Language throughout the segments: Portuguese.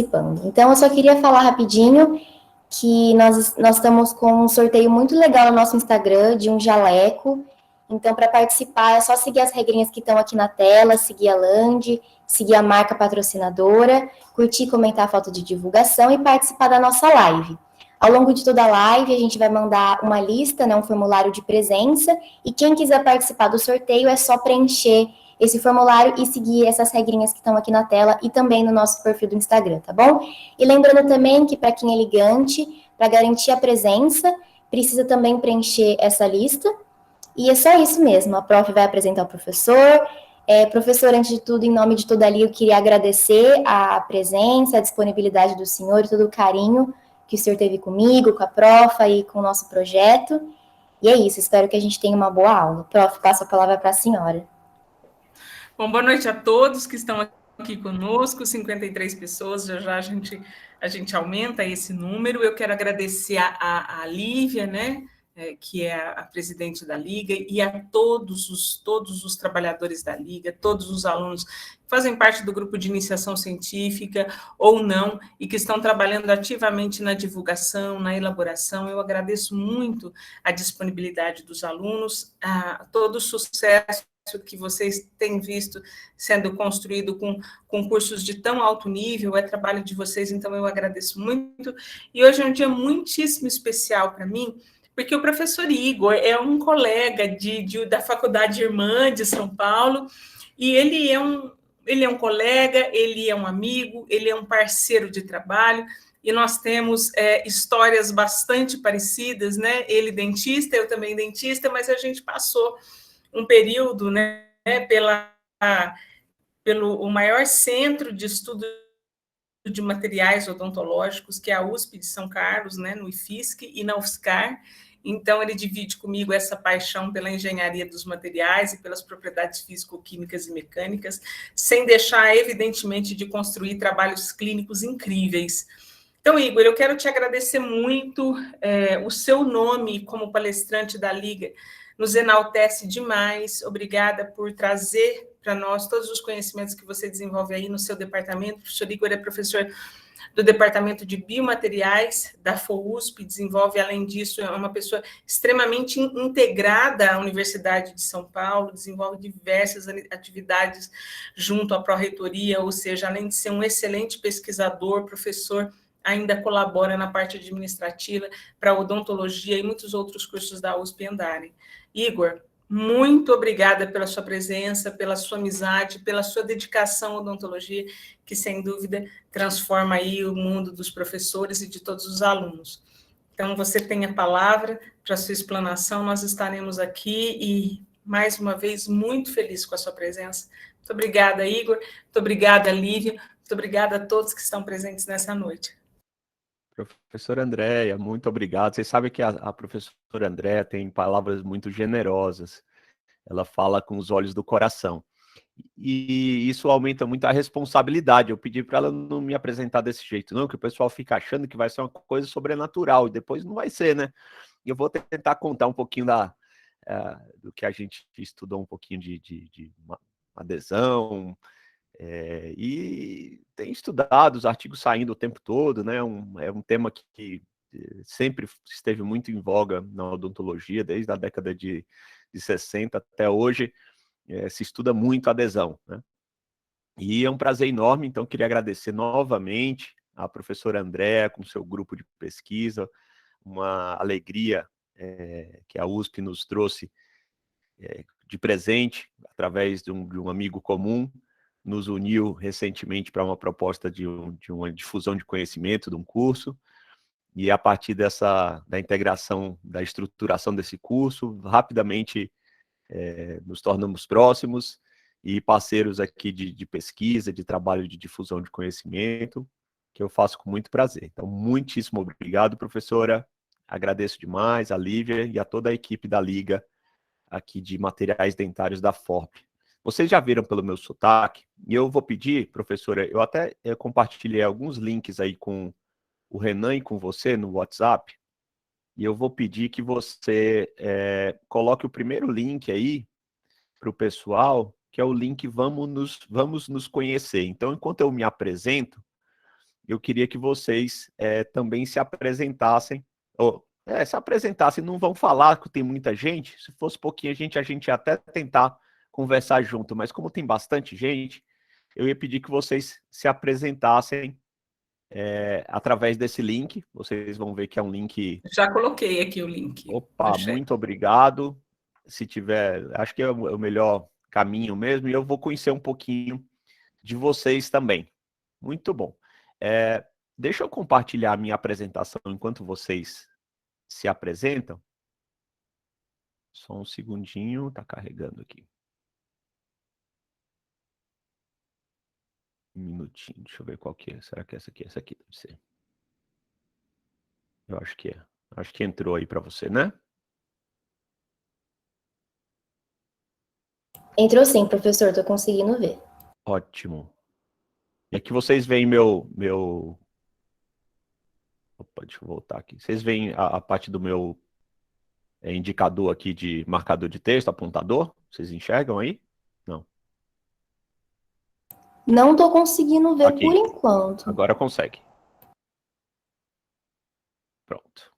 participando. Então, eu só queria falar rapidinho que nós estamos com um sorteio muito legal no nosso Instagram, de um jaleco. Então, para participar, é só seguir as regrinhas que estão aqui na tela, seguir a Land, seguir a marca patrocinadora, curtir e comentar a foto de divulgação e participar da nossa live. Ao longo de toda a live, a gente vai mandar uma lista, né, um formulário de presença, e quem quiser participar do sorteio é só preencher esse formulário e seguir essas regrinhas que estão aqui na tela e também no nosso perfil do Instagram, tá bom? E lembrando também que para quem é ligante, para garantir a presença, precisa também preencher essa lista. E é só isso mesmo, a prof vai apresentar o professor. Professor, antes de tudo, em nome de toda a Liga, eu queria agradecer a presença, a disponibilidade do senhor e todo o carinho que o senhor teve comigo, com a prof e com o nosso projeto. E é isso, espero que a gente tenha uma boa aula. Prof, passo a palavra para a senhora. Bom, boa noite a todos que estão aqui conosco, 53 pessoas, já a gente aumenta esse número. Eu quero agradecer a Lívia, né, que é a presidente da Liga, e a todos os trabalhadores da Liga, todos os alunos que fazem parte do grupo de iniciação científica ou não, e que estão trabalhando ativamente na divulgação, na elaboração. Eu agradeço muito a disponibilidade dos alunos, a todo o sucesso que vocês têm visto sendo construído com cursos de tão alto nível, é trabalho de vocês, então eu agradeço muito. E hoje é um dia muitíssimo especial para mim, porque o professor Igor é um colega da Faculdade Irmã de São Paulo, e ele é um colega, ele é um amigo, ele é um parceiro de trabalho, e nós temos histórias bastante parecidas, né? Ele dentista, eu também dentista, mas a gente passou um período, né, pelo o maior centro de estudo de materiais odontológicos, que é a USP de São Carlos, né, no IFSC e na UFSCar. Então, ele divide comigo essa paixão pela engenharia dos materiais e pelas propriedades físico-químicas e mecânicas, sem deixar, evidentemente, de construir trabalhos clínicos incríveis. Então, Igor, eu quero te agradecer muito. O seu nome como palestrante da Liga nos enaltece demais. Obrigada por trazer para nós todos os conhecimentos que você desenvolve aí no seu departamento. O professor Igor é professor do Departamento de Biomateriais da FOUSP, desenvolve, além disso, é uma pessoa extremamente integrada à Universidade de São Paulo, desenvolve diversas atividades junto à Pró-Reitoria, ou seja, além de ser um excelente pesquisador, professor, ainda colabora na parte administrativa para a odontologia e muitos outros cursos da USP andarem. Igor, muito obrigada pela sua presença, pela sua amizade, pela sua dedicação à odontologia, que, sem dúvida, transforma aí o mundo dos professores e de todos os alunos. Então, você tem a palavra para a sua explanação, nós estaremos aqui e, mais uma vez, muito feliz com a sua presença. Muito obrigada, Igor, muito obrigada, Lívia, muito obrigada a todos que estão presentes nessa noite. Professora Andréia, muito obrigado. Vocês sabem que a professora Andréia tem palavras muito generosas. Ela fala com os olhos do coração. E isso aumenta muito a responsabilidade. Eu pedi para ela não me apresentar desse jeito, não, que o pessoal fica achando que vai ser uma coisa sobrenatural, e depois não vai ser, né? E eu vou tentar contar um pouquinho do que a gente estudou, um pouquinho de adesão, e tem estudado os artigos saindo o tempo todo, né? É um tema que sempre esteve muito em voga na odontologia, desde a década de 60 até hoje. Se estuda muito a adesão, né? E é um prazer enorme, então queria agradecer novamente à professora Andréa com seu grupo de pesquisa, uma alegria que a USP nos trouxe de presente, através de um amigo comum, nos uniu recentemente para uma proposta de uma difusão de conhecimento de um curso, e a partir da integração, da estruturação desse curso, rapidamente nos tornamos próximos e parceiros aqui de pesquisa, de trabalho de difusão de conhecimento, que eu faço com muito prazer. Então, muitíssimo obrigado, professora. Agradeço demais a Lívia e a toda a equipe da Liga aqui de Materiais Dentários da FORP. Vocês já viram pelo meu sotaque, e eu vou pedir, professora, eu até compartilhei alguns links aí com o Renan e com você no WhatsApp, e eu vou pedir que você coloque o primeiro link aí para o pessoal, que é o link Vamos nos Conhecer. Então, enquanto eu me apresento, eu queria que vocês também se apresentassem, se apresentassem, não vão falar que tem muita gente, se fosse pouquinho a gente ia até tentar conversar junto, mas como tem bastante gente, eu ia pedir que vocês se apresentassem através desse link. Vocês vão ver que é um link... Já coloquei aqui o link. Opa, muito obrigado. Se tiver, acho que é o melhor caminho mesmo, e eu vou conhecer um pouquinho de vocês também. Muito bom. Deixa eu compartilhar a minha apresentação enquanto vocês se apresentam. Só um segundinho, tá carregando aqui. Um minutinho, deixa eu ver qual que é. Será que é essa aqui? Essa aqui deve ser. Eu acho que é. Acho que entrou aí para você, né? Entrou sim, professor, tô conseguindo ver. Ótimo. E aqui vocês veem meu... Opa, deixa eu voltar aqui. Vocês veem a parte do meu indicador aqui de marcador de texto, apontador? Vocês enxergam aí? Não. Não tô conseguindo ver aqui. Por enquanto. Agora consegue. Pronto.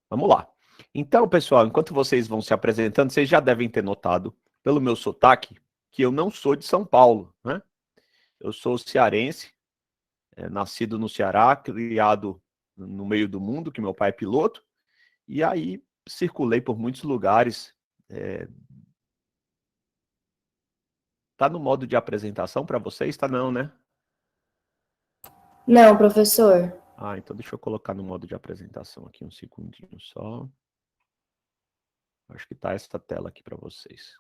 Vamos lá. Então, pessoal, enquanto vocês vão se apresentando, vocês já devem ter notado, pelo meu sotaque, que eu não sou de São Paulo, né? Eu sou cearense, nascido no Ceará, criado no meio do mundo, que meu pai é piloto, e aí circulei por muitos lugares. Tá no modo de apresentação para vocês? Tá não, né? Não, professor. Então deixa eu colocar no modo de apresentação aqui um segundinho só. Acho que tá essa tela aqui para vocês.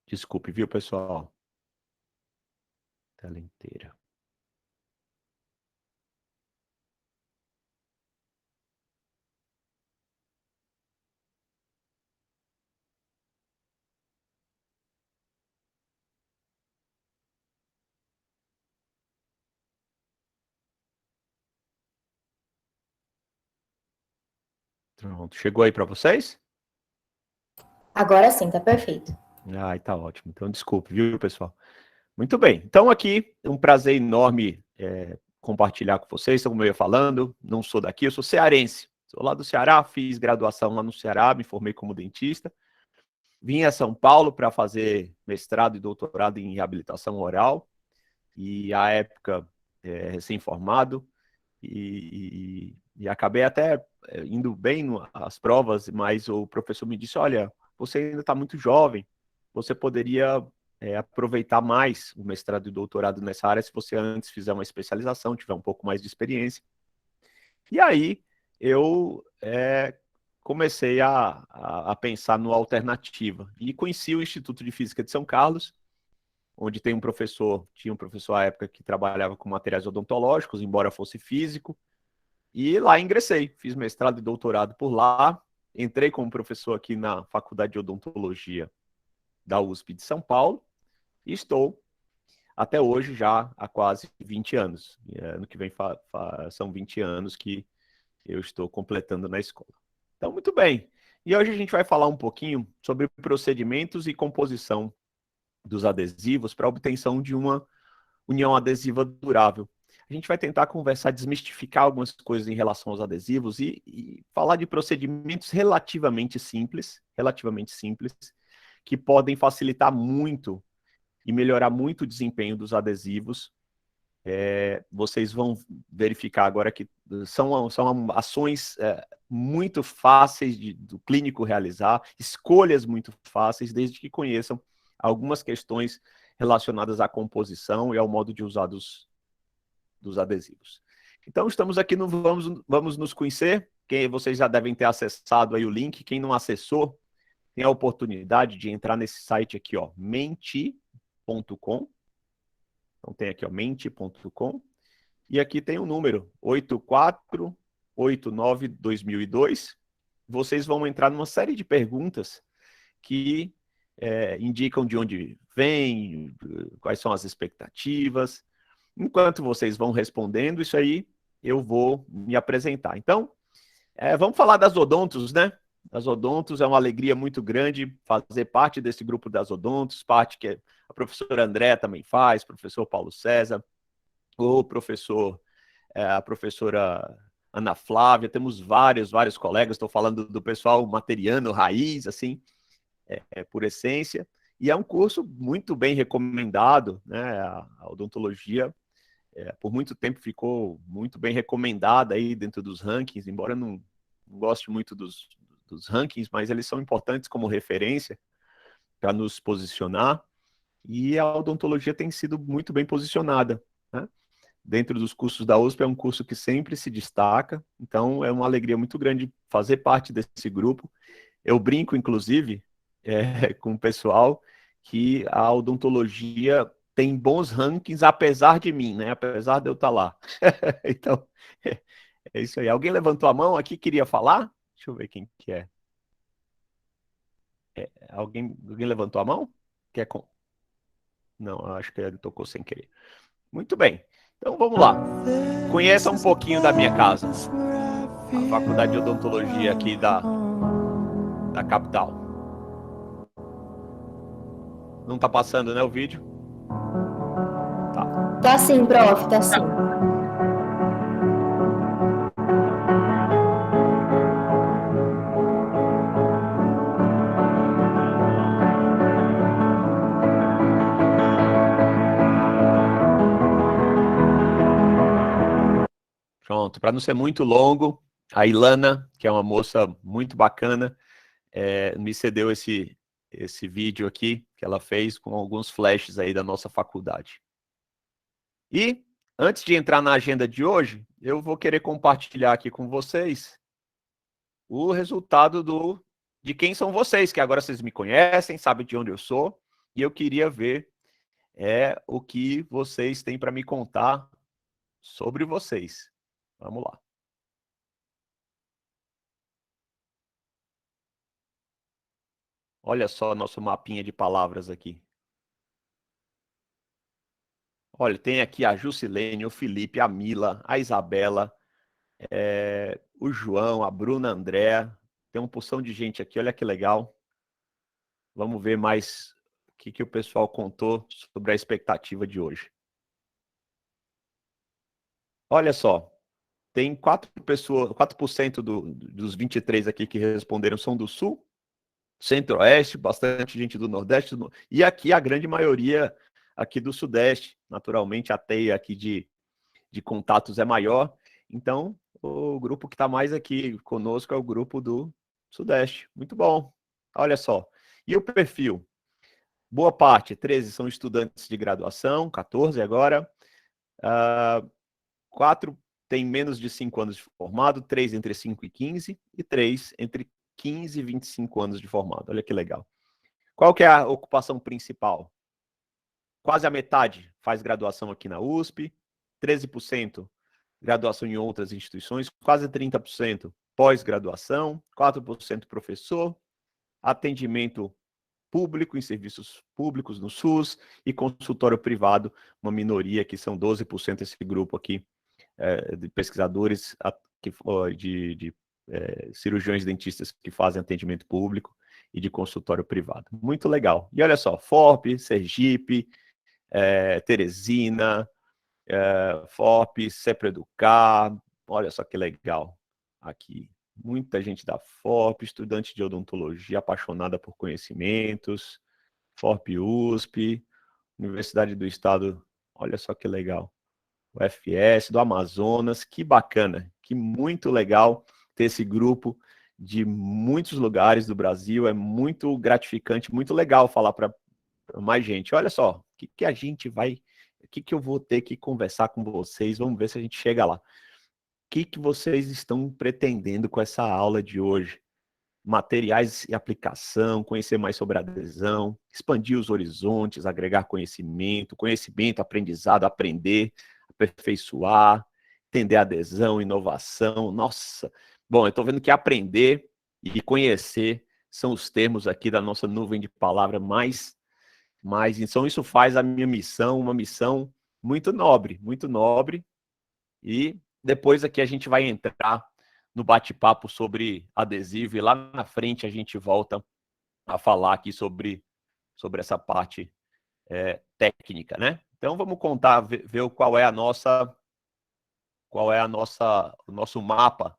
Desculpe, viu, pessoal? Tela inteira. Pronto, chegou aí para vocês? Agora sim, tá perfeito. Tá ótimo. Então, desculpe, viu, pessoal? Muito bem. Então, aqui, um prazer enorme compartilhar com vocês, como eu ia falando, não sou daqui, eu sou cearense. Sou lá do Ceará, fiz graduação lá no Ceará, me formei como dentista. Vim a São Paulo para fazer mestrado e doutorado em reabilitação oral. E, à época, recém-formado, e acabei até indo bem nas provas, mas o professor me disse, olha, você ainda está muito jovem, você poderia aproveitar mais o mestrado e doutorado nessa área se você antes fizer uma especialização, tiver um pouco mais de experiência. E aí eu comecei a pensar numa alternativa e conheci o Instituto de Física de São Carlos, onde tinha um professor à época que trabalhava com materiais odontológicos, embora fosse físico, e lá ingressei, fiz mestrado e doutorado por lá, entrei como professor aqui na Faculdade de Odontologia da USP de São Paulo, e estou até hoje já há quase 20 anos. Ano que vem são 20 anos que eu estou completando na escola. Então, muito bem. E hoje a gente vai falar um pouquinho sobre procedimentos e composição dos adesivos para a obtenção de uma união adesiva durável. A gente vai tentar conversar, desmistificar algumas coisas em relação aos adesivos e falar de procedimentos relativamente simples, que podem facilitar muito e melhorar muito o desempenho dos adesivos. Vocês vão verificar agora que são ações muito fáceis do clínico realizar, escolhas muito fáceis, desde que conheçam algumas questões relacionadas à composição e ao modo de usar dos adesivos. Então, estamos aqui no Vamos Nos Conhecer. Vocês já devem ter acessado aí o link. Quem não acessou, tem a oportunidade de entrar nesse site aqui, ó, menti.com. Então, tem aqui, ó, menti.com. E aqui tem o número 8489-2002. Vocês vão entrar numa série de perguntas que indicam de onde vem, quais são as expectativas. Enquanto vocês vão respondendo isso aí, eu vou me apresentar. Então, vamos falar das odontos, né? das odontos, é uma alegria muito grande fazer parte desse grupo das odontos, parte que a professora André também faz, professor Paulo César, o professor, a professora Ana Flávia, temos vários colegas, estou falando do pessoal materiano, raiz, assim, por essência, e é um curso muito bem recomendado, né, a odontologia, por muito tempo ficou muito bem recomendada aí dentro dos rankings, embora eu não goste muito dos rankings, mas eles são importantes como referência para nos posicionar, e a odontologia tem sido muito bem posicionada, né? Dentro dos cursos da USP é um curso que sempre se destaca, então é uma alegria muito grande fazer parte desse grupo. Eu brinco, inclusive, com o pessoal que a odontologia tem bons rankings, apesar de mim, né? Apesar de eu estar lá. Então, é isso aí. Alguém levantou a mão aqui, queria falar? Deixa eu ver quem que é. Alguém levantou a mão? Quer com... Não, acho que ele tocou sem querer. Muito bem. Então, vamos lá. Conheça um pouquinho da minha casa. A Faculdade de Odontologia aqui da capital. Não tá passando, né, o vídeo? Tá. Tá sim, prof, tá sim. Pronto, para não ser muito longo, a Ilana, que é uma moça muito bacana, me cedeu esse vídeo aqui que ela fez com alguns flashes aí da nossa faculdade. E, antes de entrar na agenda de hoje, eu vou querer compartilhar aqui com vocês o resultado de quem são vocês, que agora vocês me conhecem, sabem de onde eu sou, e eu queria ver o que vocês têm para me contar sobre vocês. Vamos lá. Olha só nosso mapinha de palavras aqui. Olha, tem aqui a Jusilene, o Felipe, a Mila, a Isabela, o João, a Bruna, a André. Tem uma porção de gente aqui, olha que legal. Vamos ver mais o que o pessoal contou sobre a expectativa de hoje. Olha só, tem 4% dos 23 aqui que responderam são do Sul, Centro-Oeste, bastante gente do Nordeste, e aqui a grande maioria aqui do Sudeste. Naturalmente, a teia aqui de contatos é maior, então o grupo que está mais aqui conosco é o grupo do Sudeste. Muito bom. Olha só. E o perfil? Boa parte, 13 são estudantes de graduação, 14 agora. 4 têm menos de 5 anos de formado, 3 entre 5 e 15, e 3 entre 15 e 25 anos de formado. Olha que legal. Qual que é a ocupação principal? Quase a metade faz graduação aqui na USP, 13% graduação em outras instituições, quase 30% pós-graduação, 4% professor, atendimento público em serviços públicos no SUS e consultório privado, uma minoria que são 12% esse grupo aqui de pesquisadores, de cirurgiões dentistas que fazem atendimento público e de consultório privado. Muito legal. E olha só, FORP, Sergipe, Teresina, FOP, Cepreducar, olha só que legal aqui. Muita gente da FOP, estudante de odontologia, apaixonada por conhecimentos, FOP USP, Universidade do Estado, olha só que legal. O FS, do Amazonas, que bacana, que muito legal ter esse grupo de muitos lugares do Brasil, é muito gratificante, muito legal falar para mais gente. Olha só, o que a gente vai... O que eu vou ter que conversar com vocês? Vamos ver se a gente chega lá. O que vocês estão pretendendo com essa aula de hoje? Materiais e aplicação, conhecer mais sobre a adesão, expandir os horizontes, agregar conhecimento, aprendizado, aprender, aperfeiçoar, entender a adesão, inovação. Nossa! Bom, eu estou vendo que aprender e conhecer são os termos aqui da nossa nuvem de palavras mais. Então isso faz a minha missão uma missão muito nobre, e depois aqui a gente vai entrar no bate-papo sobre adesivo, e lá na frente a gente volta a falar aqui sobre essa parte técnica, né? Então vamos contar, ver qual é o nosso mapa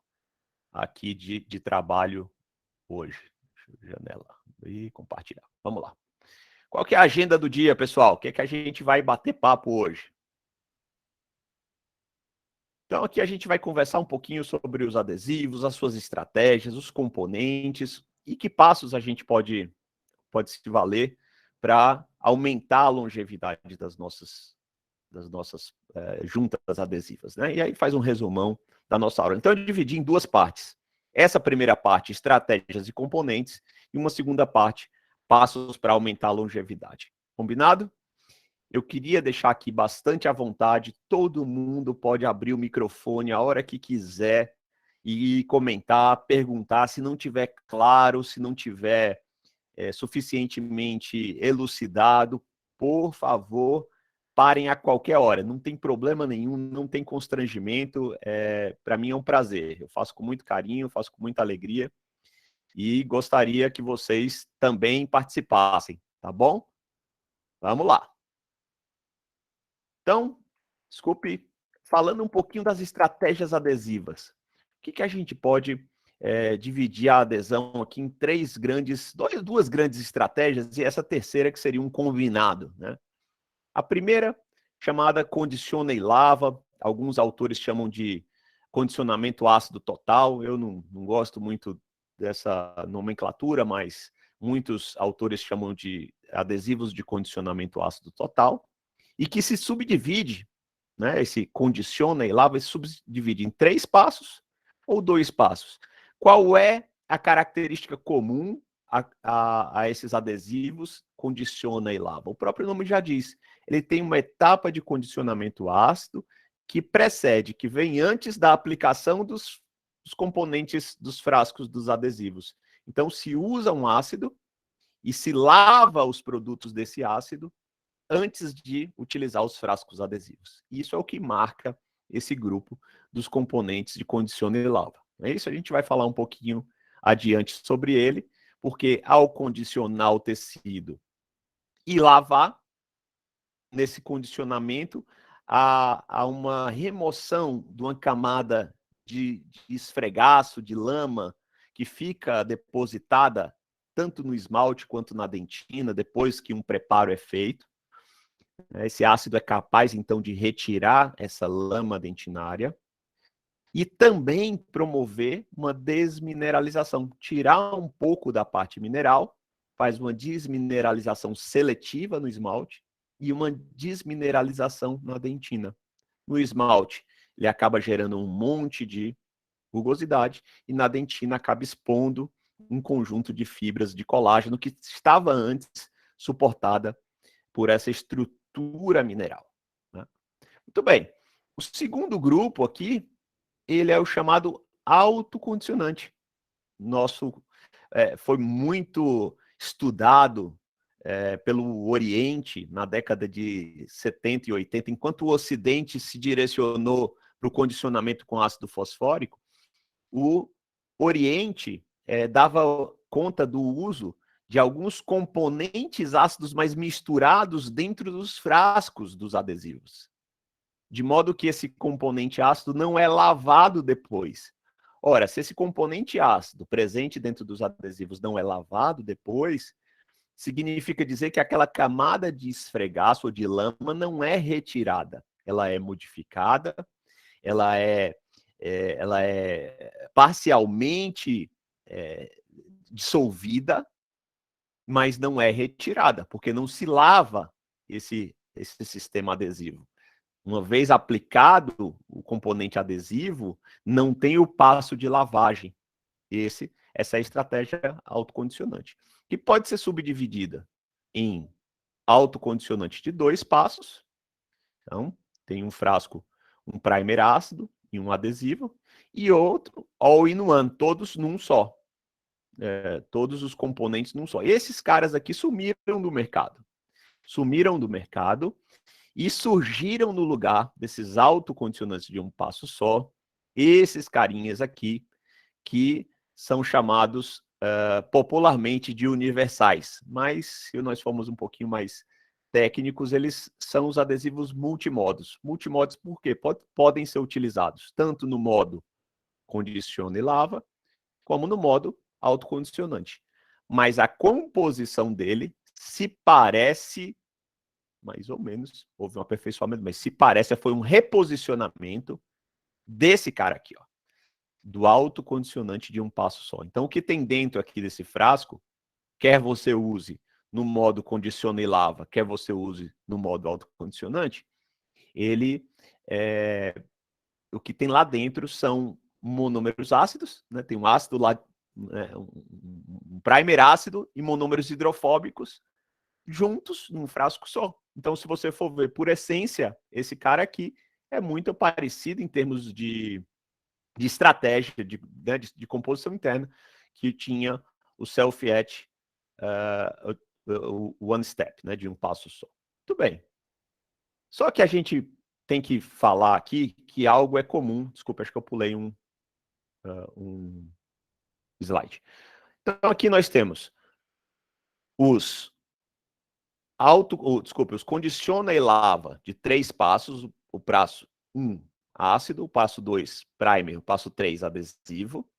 aqui de trabalho hoje. Deixa eu janela e compartilhar. Vamos lá. Qual que é a agenda do dia, pessoal? O que é que a gente vai bater papo hoje? Então aqui a gente vai conversar um pouquinho sobre os adesivos, as suas estratégias, os componentes e que passos a gente pode se valer para aumentar a longevidade das nossas juntas adesivas, né? E aí faz um resumão da nossa aula. Então eu dividi em duas partes. Essa primeira parte, estratégias e componentes, e uma segunda parte, passos para aumentar a longevidade. Combinado? Eu queria deixar aqui bastante à vontade, todo mundo pode abrir o microfone a hora que quiser e comentar, perguntar, se não tiver claro, se não tiver suficientemente elucidado, por favor, parem a qualquer hora, não tem problema nenhum, não tem constrangimento, para mim é um prazer, eu faço com muito carinho, faço com muita alegria, e gostaria que vocês também participassem, tá bom? Vamos lá. Então, desculpe, falando um pouquinho das estratégias adesivas, o que a gente pode dividir a adesão aqui em duas grandes estratégias, e essa terceira que seria um combinado, né? A primeira, chamada condiciona e lava, alguns autores chamam de condicionamento ácido total, eu não gosto muito dessa nomenclatura, mas muitos autores chamam de adesivos de condicionamento ácido total, e que se subdivide, né, esse condiciona e lava, se subdivide em 3 passos ou 2 passos. Qual é a característica comum a esses adesivos condiciona e lava? O próprio nome já diz, ele tem uma etapa de condicionamento ácido que precede, que vem antes da aplicação dos componentes dos frascos dos adesivos. Então, se usa um ácido e se lava os produtos desse ácido antes de utilizar os frascos adesivos. Isso é o que marca esse grupo dos componentes de condiciona e lava. É isso, a gente vai falar um pouquinho adiante sobre ele, porque ao condicionar o tecido e lavar, nesse condicionamento, há uma remoção de uma camada de esfregaço, de lama, que fica depositada tanto no esmalte quanto na dentina, depois que um preparo é feito. Esse ácido é capaz, então, de retirar essa lama dentinária e também promover uma desmineralização, tirar um pouco da parte mineral, faz uma desmineralização seletiva no esmalte e uma desmineralização na dentina. No esmalte, ele acaba gerando um monte de rugosidade e na dentina acaba expondo um conjunto de fibras de colágeno que estava antes suportada por essa estrutura mineral, né? Muito bem. O segundo grupo aqui, ele é o chamado autocondicionante. Foi muito estudado pelo Oriente na década de 70 e 80, enquanto o Ocidente se direcionou para o condicionamento com ácido fosfórico, o Oriente dava conta do uso de alguns componentes ácidos mais misturados dentro dos frascos dos adesivos, de modo que esse componente ácido não é lavado depois. Ora, se esse componente ácido presente dentro dos adesivos não é lavado depois, significa dizer que aquela camada de esfregaço ou de lama não é retirada, ela é modificada, ela é parcialmente dissolvida, mas não é retirada, porque não se lava esse sistema adesivo. Uma vez aplicado o componente adesivo, não tem o passo de lavagem. Essa é a estratégia autocondicionante, que pode ser subdividida em autocondicionante de 2 passos. Então, tem um frasco, um primer ácido e um adesivo, e outro all-in-one, todos num só. Todos os componentes num só. Esses caras aqui sumiram do mercado. E surgiram no lugar desses autocondicionantes de um passo só, esses carinhas aqui, que são chamados popularmente de universais, mas se nós formos um pouquinho mais técnicos, eles são os adesivos multimodos. Multimodos por quê? Podem ser utilizados tanto no modo condiciona e lava, como no modo autocondicionante. Mas a composição dele se parece, mais ou menos, houve um aperfeiçoamento, mas se parece, foi um reposicionamento desse cara aqui, ó, do autocondicionante de um passo só. Então, o que tem dentro aqui desse frasco, quer você use no modo condiciona e lava, quer você use no modo autocondicionante, ele, o que tem lá dentro são monômeros ácidos, né? Tem um ácido lá, né? um primer ácido e monômeros hidrofóbicos juntos num frasco só. Então, se você for ver por essência, esse cara aqui é muito parecido em termos de estratégia, né, de composição interna, que tinha o self-etch, o one step, né, de um passo só. Muito bem. Só que a gente tem que falar aqui que algo é comum. Desculpa, acho que eu pulei um slide. Então, aqui nós temos os condiciona e lava de 3 passos, o passo 1, ácido, o passo 2, primer, o passo 3, adesivo,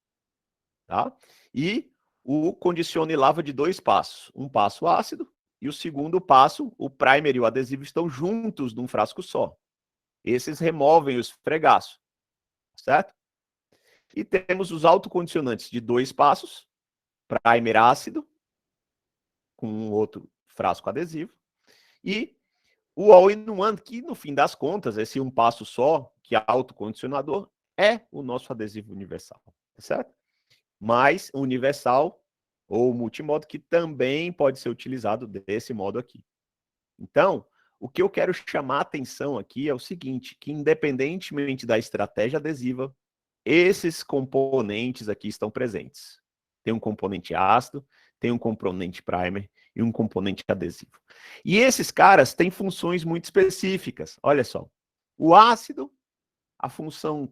tá? E o condiciona e lava de 2 passos, um passo ácido e o segundo passo, o primer e o adesivo estão juntos num frasco só. Esses removem o esfregaço, certo? E temos os autocondicionantes de 2 passos, primer ácido, com um outro frasco adesivo, e o all-in-one, que no fim das contas, esse um passo só, que é autocondicionador, é o nosso adesivo universal, certo? Mas universal ou multimodo, que também pode ser utilizado desse modo aqui. Então, o que eu quero chamar a atenção aqui é o seguinte, que independentemente da estratégia adesiva, esses componentes aqui estão presentes. Tem um componente ácido, tem um componente primer e um componente adesivo. E esses caras têm funções muito específicas. Olha só, o ácido, a função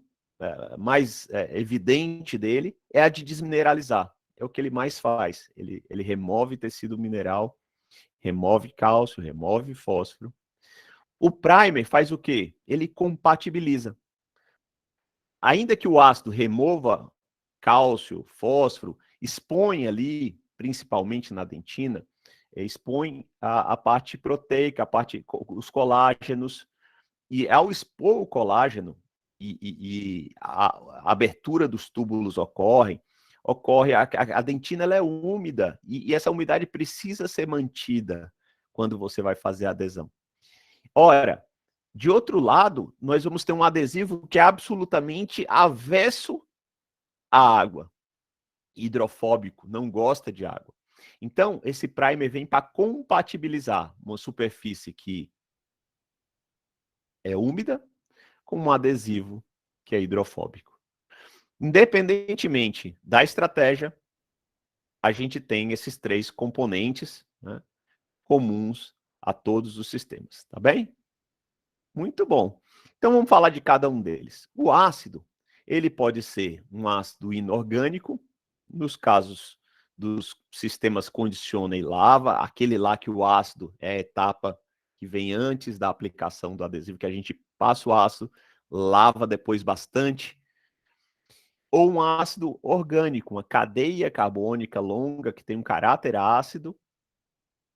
mais evidente dele é a de desmineralizar. É o que ele mais faz. Ele remove tecido mineral, remove cálcio, remove fósforo. O primer faz o quê? Ele compatibiliza. Ainda que o ácido remova cálcio, fósforo, expõe ali, principalmente na dentina, expõe a parte proteica, os colágenos, e ao expor o colágeno e a abertura dos túbulos ocorre, a dentina ela é úmida, e essa umidade precisa ser mantida quando você vai fazer a adesão. Ora, de outro lado, nós vamos ter um adesivo que é absolutamente avesso à água. Hidrofóbico, não gosta de água. Então, esse primer vem para compatibilizar uma superfície que é úmida com um adesivo que é hidrofóbico. Independentemente da estratégia, a gente tem esses 3 componentes, né, comuns a todos os sistemas, tá bem? Muito bom. Então, vamos falar de cada um deles. O ácido, ele pode ser um ácido inorgânico, nos casos dos sistemas condiciona e lava, aquele lá que o ácido é a etapa que vem antes da aplicação do adesivo, que a gente passa o ácido, lava depois bastante. Ou um ácido orgânico, uma cadeia carbônica longa, que tem um caráter ácido,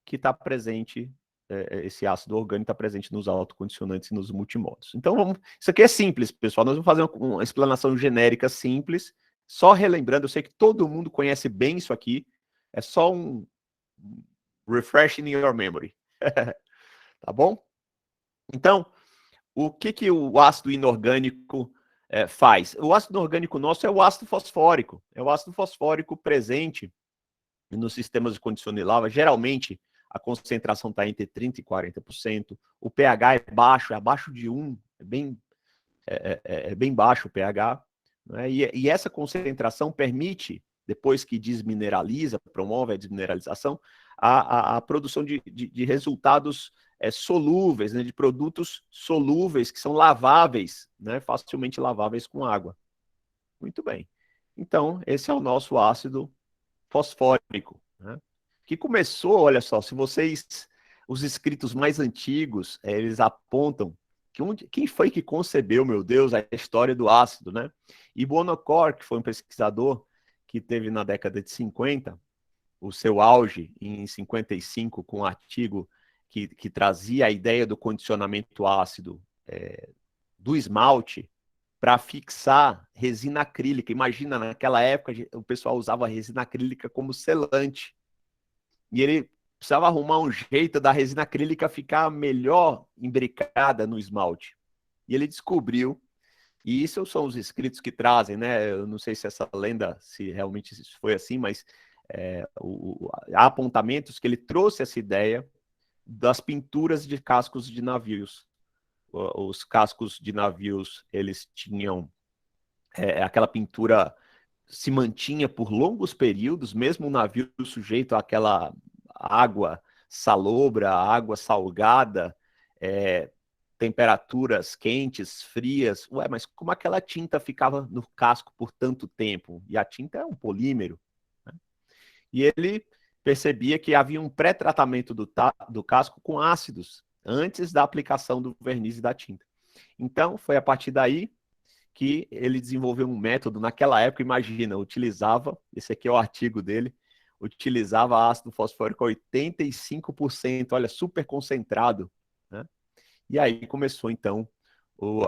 que está presente, esse ácido orgânico está presente nos autocondicionantes e nos multimodos. Então, isso aqui é simples, pessoal. Nós vamos fazer uma explanação genérica simples, só relembrando, eu sei que todo mundo conhece bem isso aqui, é só um refresh in your memory. Tá bom? Então, o que o ácido inorgânico faz? O ácido inorgânico nosso é o ácido fosfórico. É o ácido fosfórico presente nos sistemas de condiciona e lava. Geralmente, a concentração está entre 30% e 40%. O pH é baixo, é abaixo de 1, é bem baixo o pH. Né? E essa concentração permite, depois que desmineraliza, promove a desmineralização, a produção de resultados solúveis, né? De produtos solúveis que são laváveis, né? Facilmente laváveis com água. Muito bem. Então, esse é o nosso ácido fosfórico, né? Que começou, olha só, se vocês, os escritos mais antigos, eles apontam que quem foi que concebeu, meu Deus, a história do ácido, né? E Buonocore, que foi um pesquisador que teve na década de 50, o seu auge em 55, com um artigo que trazia a ideia do condicionamento ácido do esmalte para fixar resina acrílica. Imagina, naquela época o pessoal usava resina acrílica como selante. E ele precisava arrumar um jeito da resina acrílica ficar melhor imbricada no esmalte. E ele descobriu, e isso são os escritos que trazem, né? Eu não sei se essa lenda, se realmente isso foi assim, mas há apontamentos que ele trouxe essa ideia das pinturas de cascos de navios. Os cascos de navios, eles tinham aquela pintura se mantinha por longos períodos, mesmo o navio sujeito àquela água salobra, água salgada, temperaturas quentes, frias. Ué, mas como aquela tinta ficava no casco por tanto tempo? E a tinta é um polímero, né? E ele percebia que havia um pré-tratamento do casco com ácidos, antes da aplicação do verniz e da tinta. Então, foi a partir daí que ele desenvolveu um método, naquela época, imagina, utilizava, esse aqui é o artigo dele, utilizava ácido fosfórico a 85%, olha, super concentrado, né? E aí começou, então,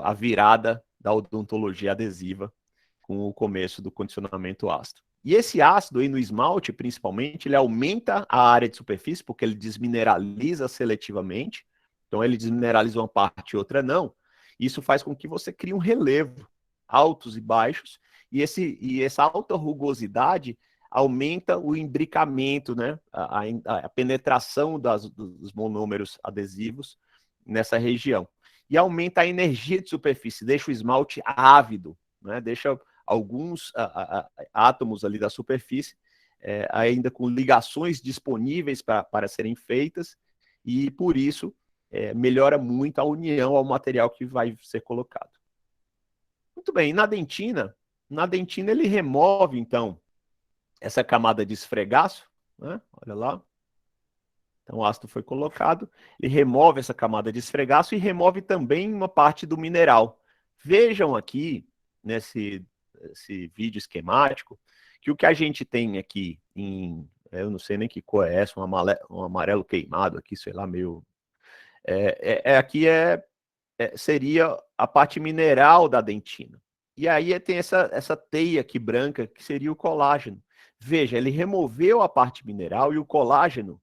a virada da odontologia adesiva com o começo do condicionamento ácido. E esse ácido aí no esmalte, principalmente, ele aumenta a área de superfície, porque ele desmineraliza seletivamente, então ele desmineraliza uma parte e outra não. Isso faz com que você crie um relevo, altos e baixos, e essa alta rugosidade aumenta o imbricamento, né? A penetração dos monômeros adesivos nessa região. E aumenta a energia de superfície, deixa o esmalte ávido, né? Deixa alguns átomos ali da superfície ainda com ligações disponíveis para serem feitas, e por isso melhora muito a união ao material que vai ser colocado. Muito bem, e na dentina ele remove, então, essa camada de esfregaço, né? Olha lá. Então o ácido foi colocado, ele remove essa camada de esfregaço e remove também uma parte do mineral. Vejam aqui, nesse vídeo esquemático, que o que a gente tem aqui eu não sei nem que cor é essa, um amarelo queimado aqui, sei lá, meio... aqui seria a parte mineral da dentina. E aí tem essa teia aqui branca, que seria o colágeno. Veja, ele removeu a parte mineral e o colágeno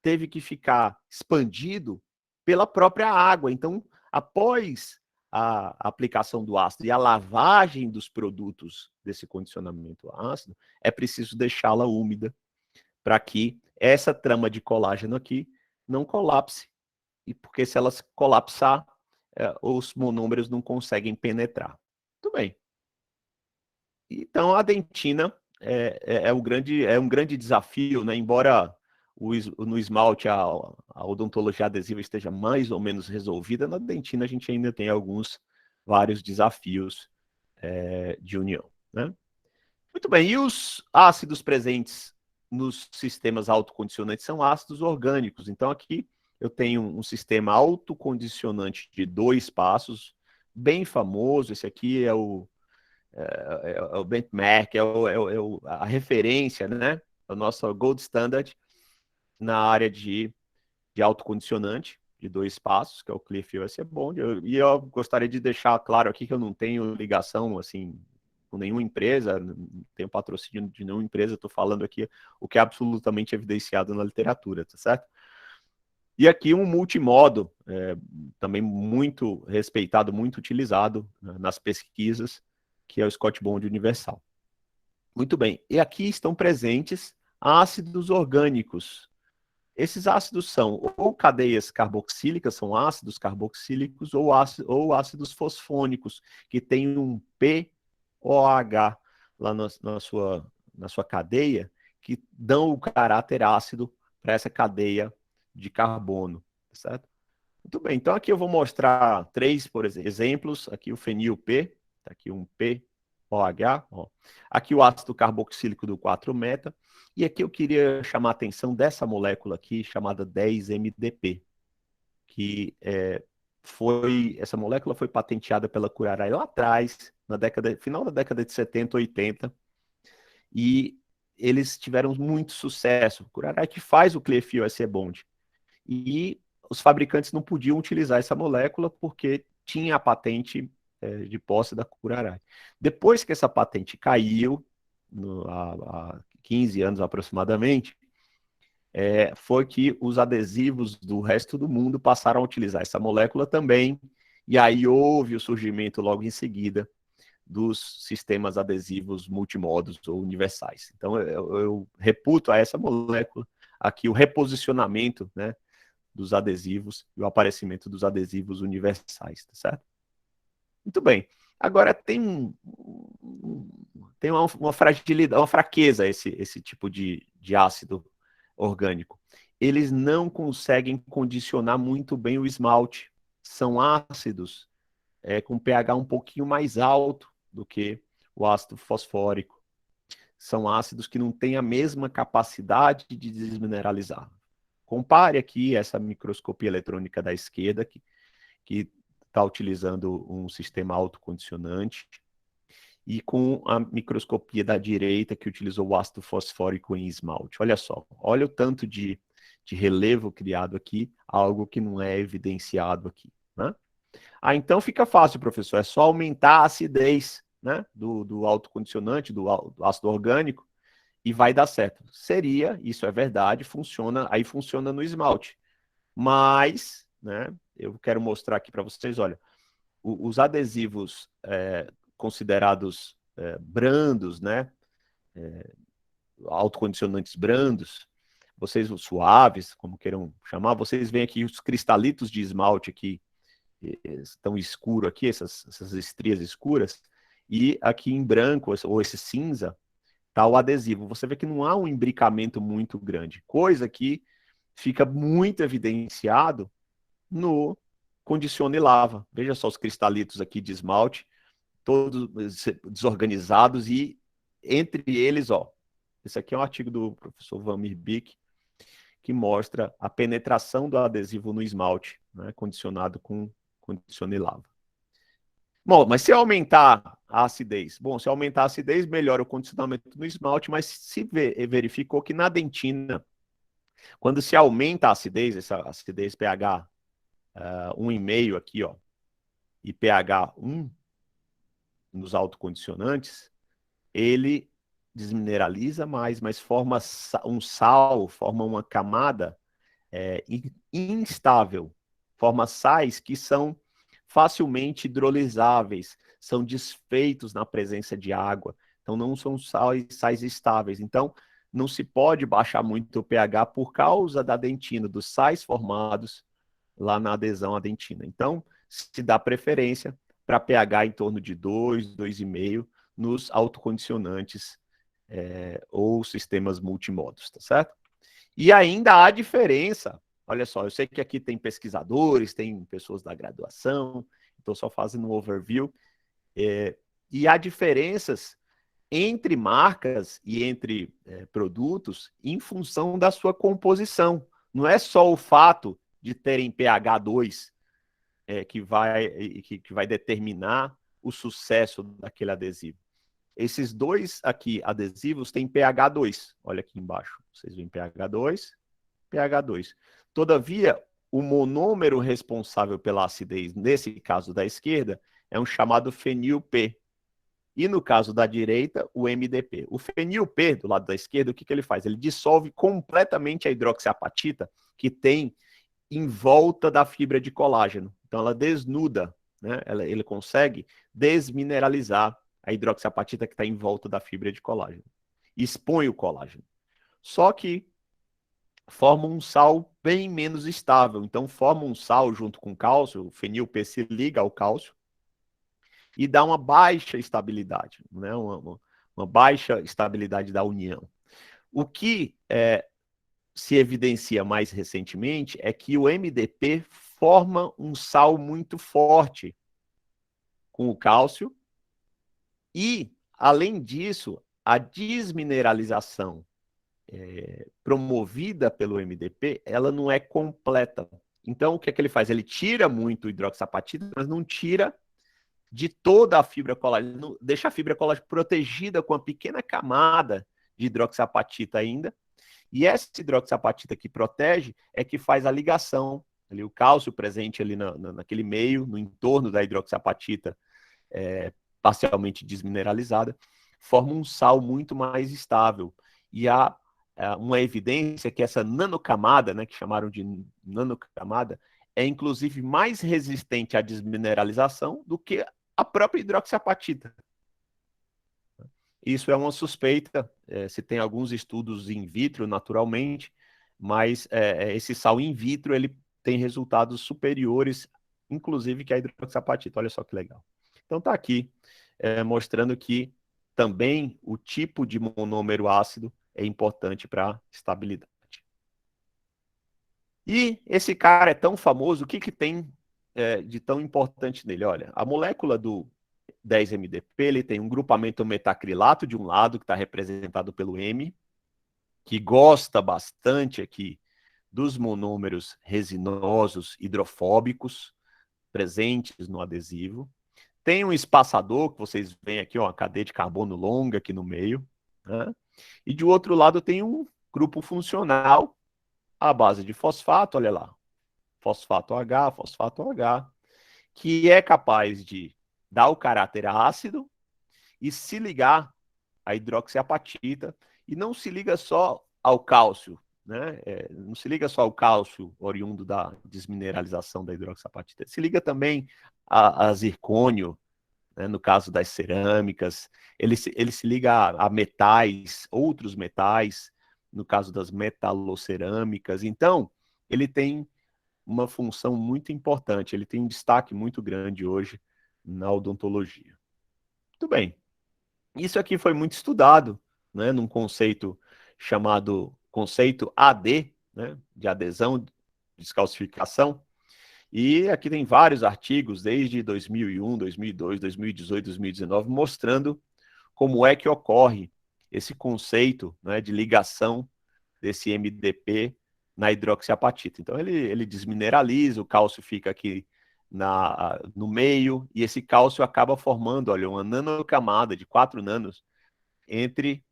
teve que ficar expandido pela própria água. Então, após a aplicação do ácido e a lavagem dos produtos desse condicionamento ácido, é preciso deixá-la úmida para que essa trama de colágeno aqui não colapse. E porque se ela colapsar, os monômeros não conseguem penetrar. Muito bem. Então, a dentina é um grande desafio, né? Embora no esmalte a odontologia adesiva esteja mais ou menos resolvida, na dentina a gente ainda tem vários desafios de união, né? Muito bem, e os ácidos presentes nos sistemas autocondicionantes são ácidos orgânicos. Então aqui eu tenho um sistema autocondicionante de 2 passos, bem famoso. Esse aqui é o benchmark, a referência, né? A nossa gold standard na área de autocondicionante de 2 passos, que é o Cliff USA Bond. E eu gostaria de deixar claro aqui que eu não tenho ligação, assim, com nenhuma empresa, não tenho patrocínio de nenhuma empresa, estou falando aqui o que é absolutamente evidenciado na literatura, tá certo? E aqui um multimodo, também muito respeitado, muito utilizado nas pesquisas, que é o Scott Bond Universal. Muito bem, e aqui estão presentes ácidos orgânicos. Esses ácidos são ou cadeias carboxílicas, são ácidos carboxílicos, ou ácidos fosfônicos, que tem um POH lá na sua cadeia, que dão o caráter ácido para essa cadeia de carbono, certo? Muito bem, então aqui eu vou mostrar 3, por exemplo, aqui o fenil P, tá aqui um P, OH, ó. Aqui o ácido carboxílico do 4-meta, e aqui eu queria chamar a atenção dessa molécula aqui, chamada 10-MDP, que essa molécula foi patenteada pela Curaray lá atrás, final da década de 70, 80, e eles tiveram muito sucesso. Curaray que faz o Clearfiel SE Bond. E os fabricantes não podiam utilizar essa molécula porque tinha a patente de posse da Curaray. Depois que essa patente caiu, há 15 anos aproximadamente, foi que os adesivos do resto do mundo passaram a utilizar essa molécula também, e aí houve o surgimento logo em seguida dos sistemas adesivos multimodos ou universais. Então, eu reputo a essa molécula aqui o reposicionamento, né, dos adesivos e o aparecimento dos adesivos universais, tá certo? Muito bem. Agora, tem uma fragilidade, uma fraqueza esse tipo de ácido orgânico. Eles não conseguem condicionar muito bem o esmalte. São ácidos com pH um pouquinho mais alto do que o ácido fosfórico. São ácidos que não têm a mesma capacidade de desmineralizar. Compare aqui essa microscopia eletrônica da esquerda, que está utilizando um sistema autocondicionante, e com a microscopia da direita, que utilizou o ácido fosfórico em esmalte. Olha só, olha o tanto de relevo criado aqui, algo que não é evidenciado aqui, né? Então fica fácil, professor, é só aumentar a acidez, né, do autocondicionante, do ácido orgânico, e vai dar certo. Isso é verdade, aí funciona no esmalte. Mas, né, eu quero mostrar aqui para vocês, olha, os adesivos considerados brandos, né, autocondicionantes brandos, vocês, os suaves, como queiram chamar, vocês veem aqui os cristalitos de esmalte aqui, tão escuro aqui, essas estrias escuras, e aqui em branco, ou esse cinza, tá o adesivo. Você vê que não há um imbricamento muito grande, coisa que fica muito evidenciado no Condicione Lava. Veja só os cristalitos aqui de esmalte, todos desorganizados, e entre eles, ó, esse aqui é um artigo do professor Vamir Bick, que mostra a penetração do adesivo no esmalte, né, condicionado com Condicione Lava. Bom, mas se aumentar a acidez, se aumentar a acidez, melhora o condicionamento no esmalte, mas se verificou que na dentina, quando se aumenta a acidez, essa acidez pH 1,5 aqui, ó, e pH 1 nos autocondicionantes, ele desmineraliza mais, mas forma um sal, forma uma camada instável, forma sais que são facilmente hidrolisáveis, são desfeitos na presença de água, então não são sais estáveis. Então, não se pode baixar muito o pH por causa da dentina, dos sais formados lá na adesão à dentina. Então, se dá preferência para pH em torno de 2, 2,5 nos autocondicionantes ou sistemas multimodos, tá certo? E ainda há diferença. Olha só, eu sei que aqui tem pesquisadores, tem pessoas da graduação, estou só fazendo um overview, e há diferenças entre marcas e entre produtos em função da sua composição. Não é só o fato de terem pH 2 que vai determinar o sucesso daquele adesivo. Esses dois aqui adesivos têm pH 2. Olha aqui embaixo. Vocês veem pH 2, pH 2. Todavia, o monômero responsável pela acidez, nesse caso da esquerda, é um chamado fenil-P. E no caso da direita, o MDP. O fenil-P, do lado da esquerda, o que ele faz? Ele dissolve completamente a hidroxiapatita que tem em volta da fibra de colágeno. Então, ela desnuda, né? Ele consegue desmineralizar a hidroxiapatita que está em volta da fibra de colágeno. Expõe o colágeno. Só que forma um sal bem menos estável. Então, forma um sal junto com cálcio, o fenil-P se liga ao cálcio, e dá uma baixa estabilidade, né? Uma baixa estabilidade da união. O que se evidencia mais recentemente é que o MDP forma um sal muito forte com o cálcio, e Além disso, a desmineralização promovida pelo MDP, ela não é completa. Então, o que é que ele faz? Ele tira muito o hidroxapatita, mas não tira de toda a fibra colágena, deixa a fibra colágena protegida com uma pequena camada de hidroxapatita ainda, e essa hidroxapatita que protege é que faz a ligação, ali, o cálcio presente ali naquele meio, no entorno da hidroxapatita parcialmente desmineralizada, forma um sal muito mais estável. E há uma evidência que essa nanocamada, né, que chamaram de nanocamada, é inclusive mais resistente à desmineralização do que a própria hidroxiapatita. Isso é uma suspeita, se tem alguns estudos in vitro, naturalmente, mas esse sal in vitro ele tem resultados superiores, inclusive, que a hidroxiapatita. Olha só que legal. Então está aqui, mostrando que também o tipo de monômero ácido é importante para a estabilidade. E esse cara é tão famoso, o que tem de tão importante nele? Olha, a molécula do 10-MDP, ele tem um grupamento metacrilato de um lado, que está representado pelo M, que gosta bastante aqui dos monômeros resinosos hidrofóbicos presentes no adesivo. Tem um espaçador, que vocês veem aqui, ó, uma cadeia de carbono longa aqui no meio, né? E de outro lado tem um grupo funcional à base de fosfato, olha lá, fosfato H, que é capaz de dar o caráter ácido e se ligar à hidroxiapatita, e não se liga só ao cálcio, né? Não se liga só ao cálcio oriundo da desmineralização da hidroxiapatita, se liga também a zircônio, né? No caso das cerâmicas, ele se liga a metais, outros metais, no caso das metalocerâmicas. Então, ele tem uma função muito importante, ele tem um destaque muito grande hoje na odontologia. Muito bem. Isso aqui foi muito estudado, né, num conceito chamado conceito AD, né, de adesão, descalcificação, e aqui tem vários artigos, desde 2001, 2002, 2018, 2019, mostrando como é que ocorre esse conceito, né, de ligação desse MDP na hidroxiapatita. Então, ele desmineraliza, o cálcio fica aqui no meio, e esse cálcio acaba formando, olha, uma nanocamada de 4 nanos entre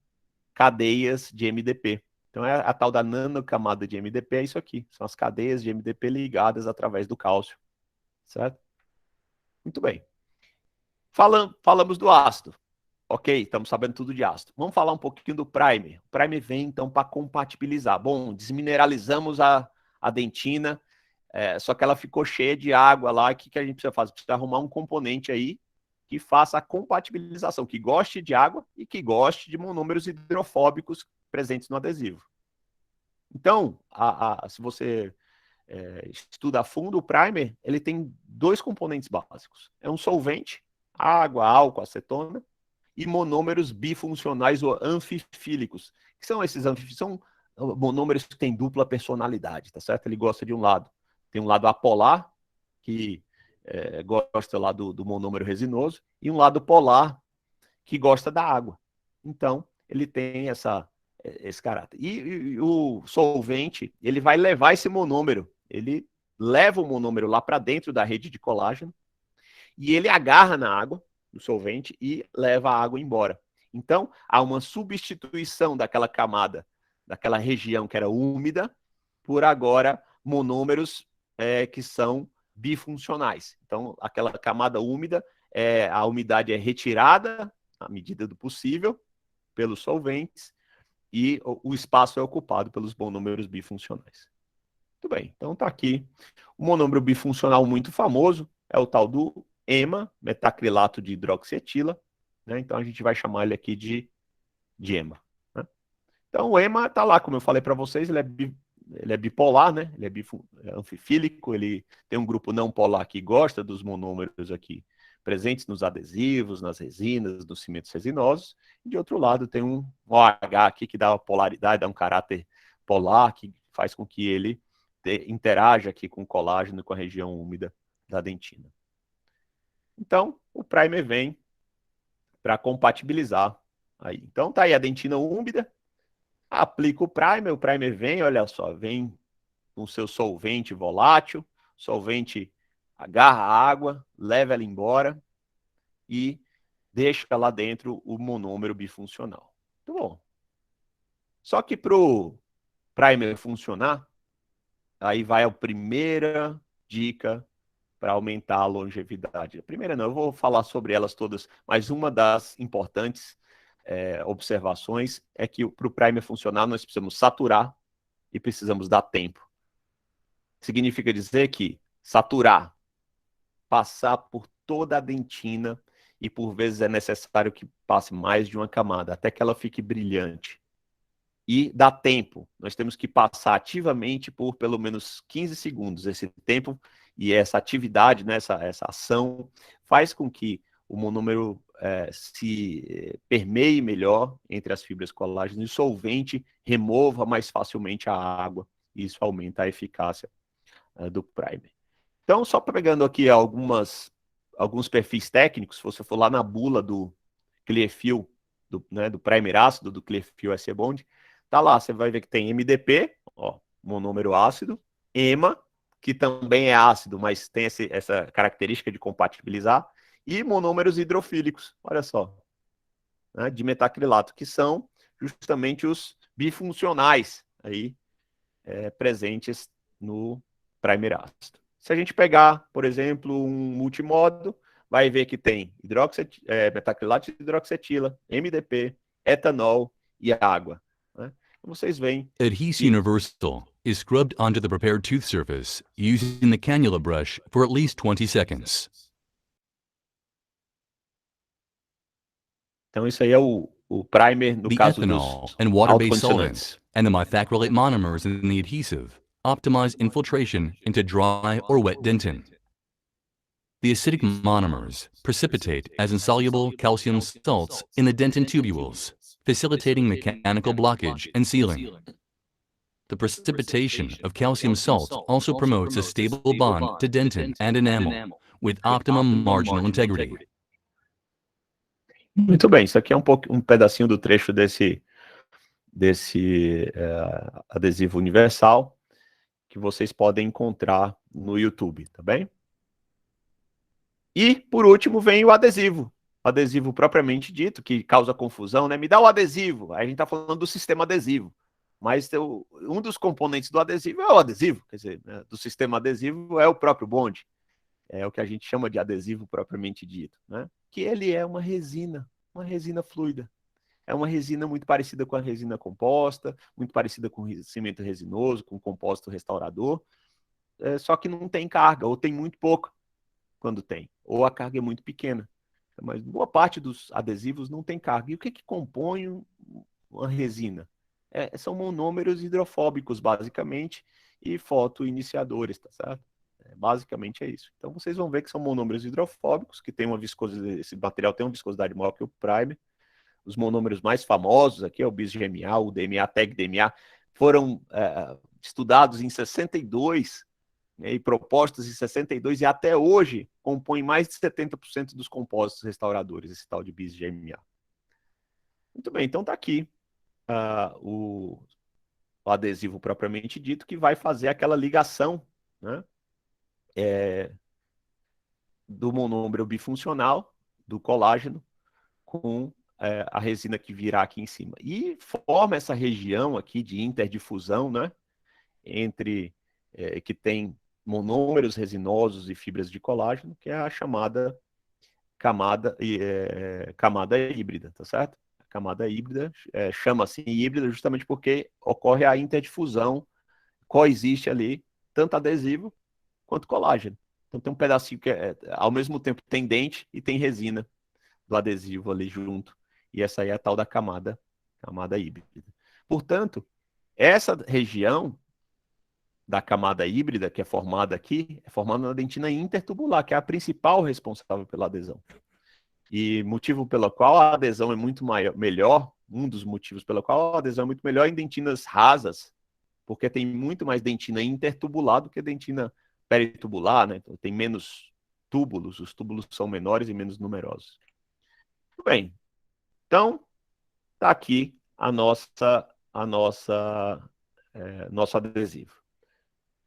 cadeias de MDP. Então, a tal da nanocamada de MDP é isso aqui, são as cadeias de MDP ligadas através do cálcio, certo? Muito bem. Falamos do ácido. Ok, estamos sabendo tudo de ácido. Vamos falar um pouquinho do primer. O primer vem, então, para compatibilizar. Bom, desmineralizamos a dentina, só que ela ficou cheia de água lá. O que a gente precisa fazer? Precisa arrumar um componente aí que faça a compatibilização, que goste de água e que goste de monômeros hidrofóbicos presentes no adesivo. Então, se você estuda a fundo, o primer ele tem 2 componentes básicos. É um solvente, água, álcool, acetona, e monômeros bifuncionais ou anfifílicos. Que são esses anfifílicos? São monômeros que têm dupla personalidade, tá certo? Ele gosta de um lado. Tem um lado apolar, que gosta lá do monômero resinoso, e um lado polar, que gosta da água. Então, ele tem esse caráter. E o solvente, ele vai levar esse monômero, ele leva o monômero lá para dentro da rede de colágeno, e ele agarra na água, do solvente, e leva a água embora. Então, há uma substituição daquela camada, daquela região que era úmida, por agora monômeros que são bifuncionais. Então, aquela camada úmida, a umidade é retirada, à medida do possível, pelos solventes, e o espaço é ocupado pelos monômeros bifuncionais. Muito bem, então está aqui. O monômero bifuncional muito famoso é o tal do EMA, metacrilato de hidroxietila, né? Então a gente vai chamar ele aqui de EMA. Né? Então o EMA está lá, como eu falei para vocês, ele é bipolar, né? Ele é anfifílico, ele tem um grupo não polar que gosta dos monômeros aqui presentes nos adesivos, nas resinas, nos cimentos resinosos, e de outro lado tem um OH aqui que dá uma polaridade, dá um caráter polar, que faz com que ele interaja aqui com o colágeno, com a região úmida da dentina. Então, o primer vem para compatibilizar. Aí. Então tá aí a dentina úmida, aplica o primer vem, olha só, vem com seu solvente volátil, solvente agarra a água, leva ela embora e deixa lá dentro o monômero bifuncional. Muito bom. Só que para o primer funcionar, aí vai a primeira dica para aumentar a longevidade. A primeira não, eu vou falar sobre elas todas, mas uma das importantes observações é que para o primer funcionar nós precisamos saturar e precisamos dar tempo. Significa dizer que saturar, passar por toda a dentina e por vezes é necessário que passe mais de uma camada, até que ela fique brilhante. E dá tempo, nós temos que passar ativamente por pelo menos 15 segundos. Esse tempo e essa atividade, né, essa ação, faz com que o monômero se permeie melhor entre as fibras colágenas e o solvente remova mais facilmente a água. E isso aumenta a eficácia do primer. Então, só pegando aqui alguns perfis técnicos, se você for lá na bula do Clearfield, do primer ácido, do Clearfield SE Bond, tá lá, você vai ver que tem MDP, ó, monômero ácido, EMA, que também é ácido, mas tem essa característica de compatibilizar, e monômeros hidrofílicos, olha só, né, de metacrilato, que são justamente os bifuncionais aí, presentes no primer ácido. Se a gente pegar, por exemplo, um multimodo, vai ver que tem metacrilato de hidroxetila, MDP, etanol e água. Né? Então, vocês veem. Adhese Universal is scrubbed onto the prepared tooth surface using the cannula brush for at least 20 seconds. Então, isso aí é o primer no The caso ethanol dos and water-based autocondicionantes. solvents and the methacrylate monomers in the adhesive optimize infiltration into dry or wet dentin. The acidic monomers precipitate as insoluble calcium salts in the dentin tubules, facilitating mechanical blockage and sealing. The precipitation of calcium salt also promotes a stable bond to dentin and enamel with optimum marginal integrity. Muito bem, isso aqui é um pedacinho do trecho desse adesivo universal que vocês podem encontrar no YouTube, tá bem? E, por último, vem o adesivo propriamente dito, que causa confusão, né? Me dá o adesivo, aí a gente está falando do sistema adesivo, mas um dos componentes do adesivo é o adesivo, quer dizer, né, do sistema adesivo é o próprio bonde, é o que a gente chama de adesivo propriamente dito, né? Que ele é uma resina fluida. É uma resina muito parecida com a resina composta, muito parecida com cimento resinoso, com compósito restaurador, só que não tem carga, ou tem muito pouco quando tem, ou a carga é muito pequena. Mas boa parte dos adesivos não tem carga. E o que compõe uma resina? São monômeros hidrofóbicos, basicamente, e fotoiniciadores, tá certo? Basicamente é isso. Então vocês vão ver que são monômeros hidrofóbicos, que tem uma viscosidade, esse material tem uma viscosidade maior que o primer. Os monômeros mais famosos aqui, o bis-GMA, o DMA, TEG-DMA, foram estudados em 62, né, e propostos em 62, e até hoje compõem mais de 70% dos compósitos restauradores, esse tal de bis-GMA. Muito bem, então está aqui o adesivo propriamente dito, que vai fazer aquela ligação, né, do monômero bifuncional, do colágeno, com a resina que virá aqui em cima. E forma essa região aqui de interdifusão, né, entre que tem monômeros resinosos e fibras de colágeno, que é a chamada camada híbrida, tá certo? A camada híbrida chama-se híbrida justamente porque ocorre a interdifusão, coexiste ali tanto adesivo quanto colágeno. Então tem um pedacinho que ao mesmo tempo tem dente e tem resina do adesivo ali junto. E essa aí é a tal da camada híbrida. Portanto, essa região da camada híbrida, que é formada aqui, é formada na dentina intertubular, que é a principal responsável pela adesão. E motivo pelo qual a adesão é muito melhor, um dos motivos pelo qual a adesão é muito melhor em dentinas rasas, porque tem muito mais dentina intertubular do que dentina peritubular, né? Então, tem menos túbulos, os túbulos são menores e menos numerosos. Bem, então, está aqui nosso adesivo.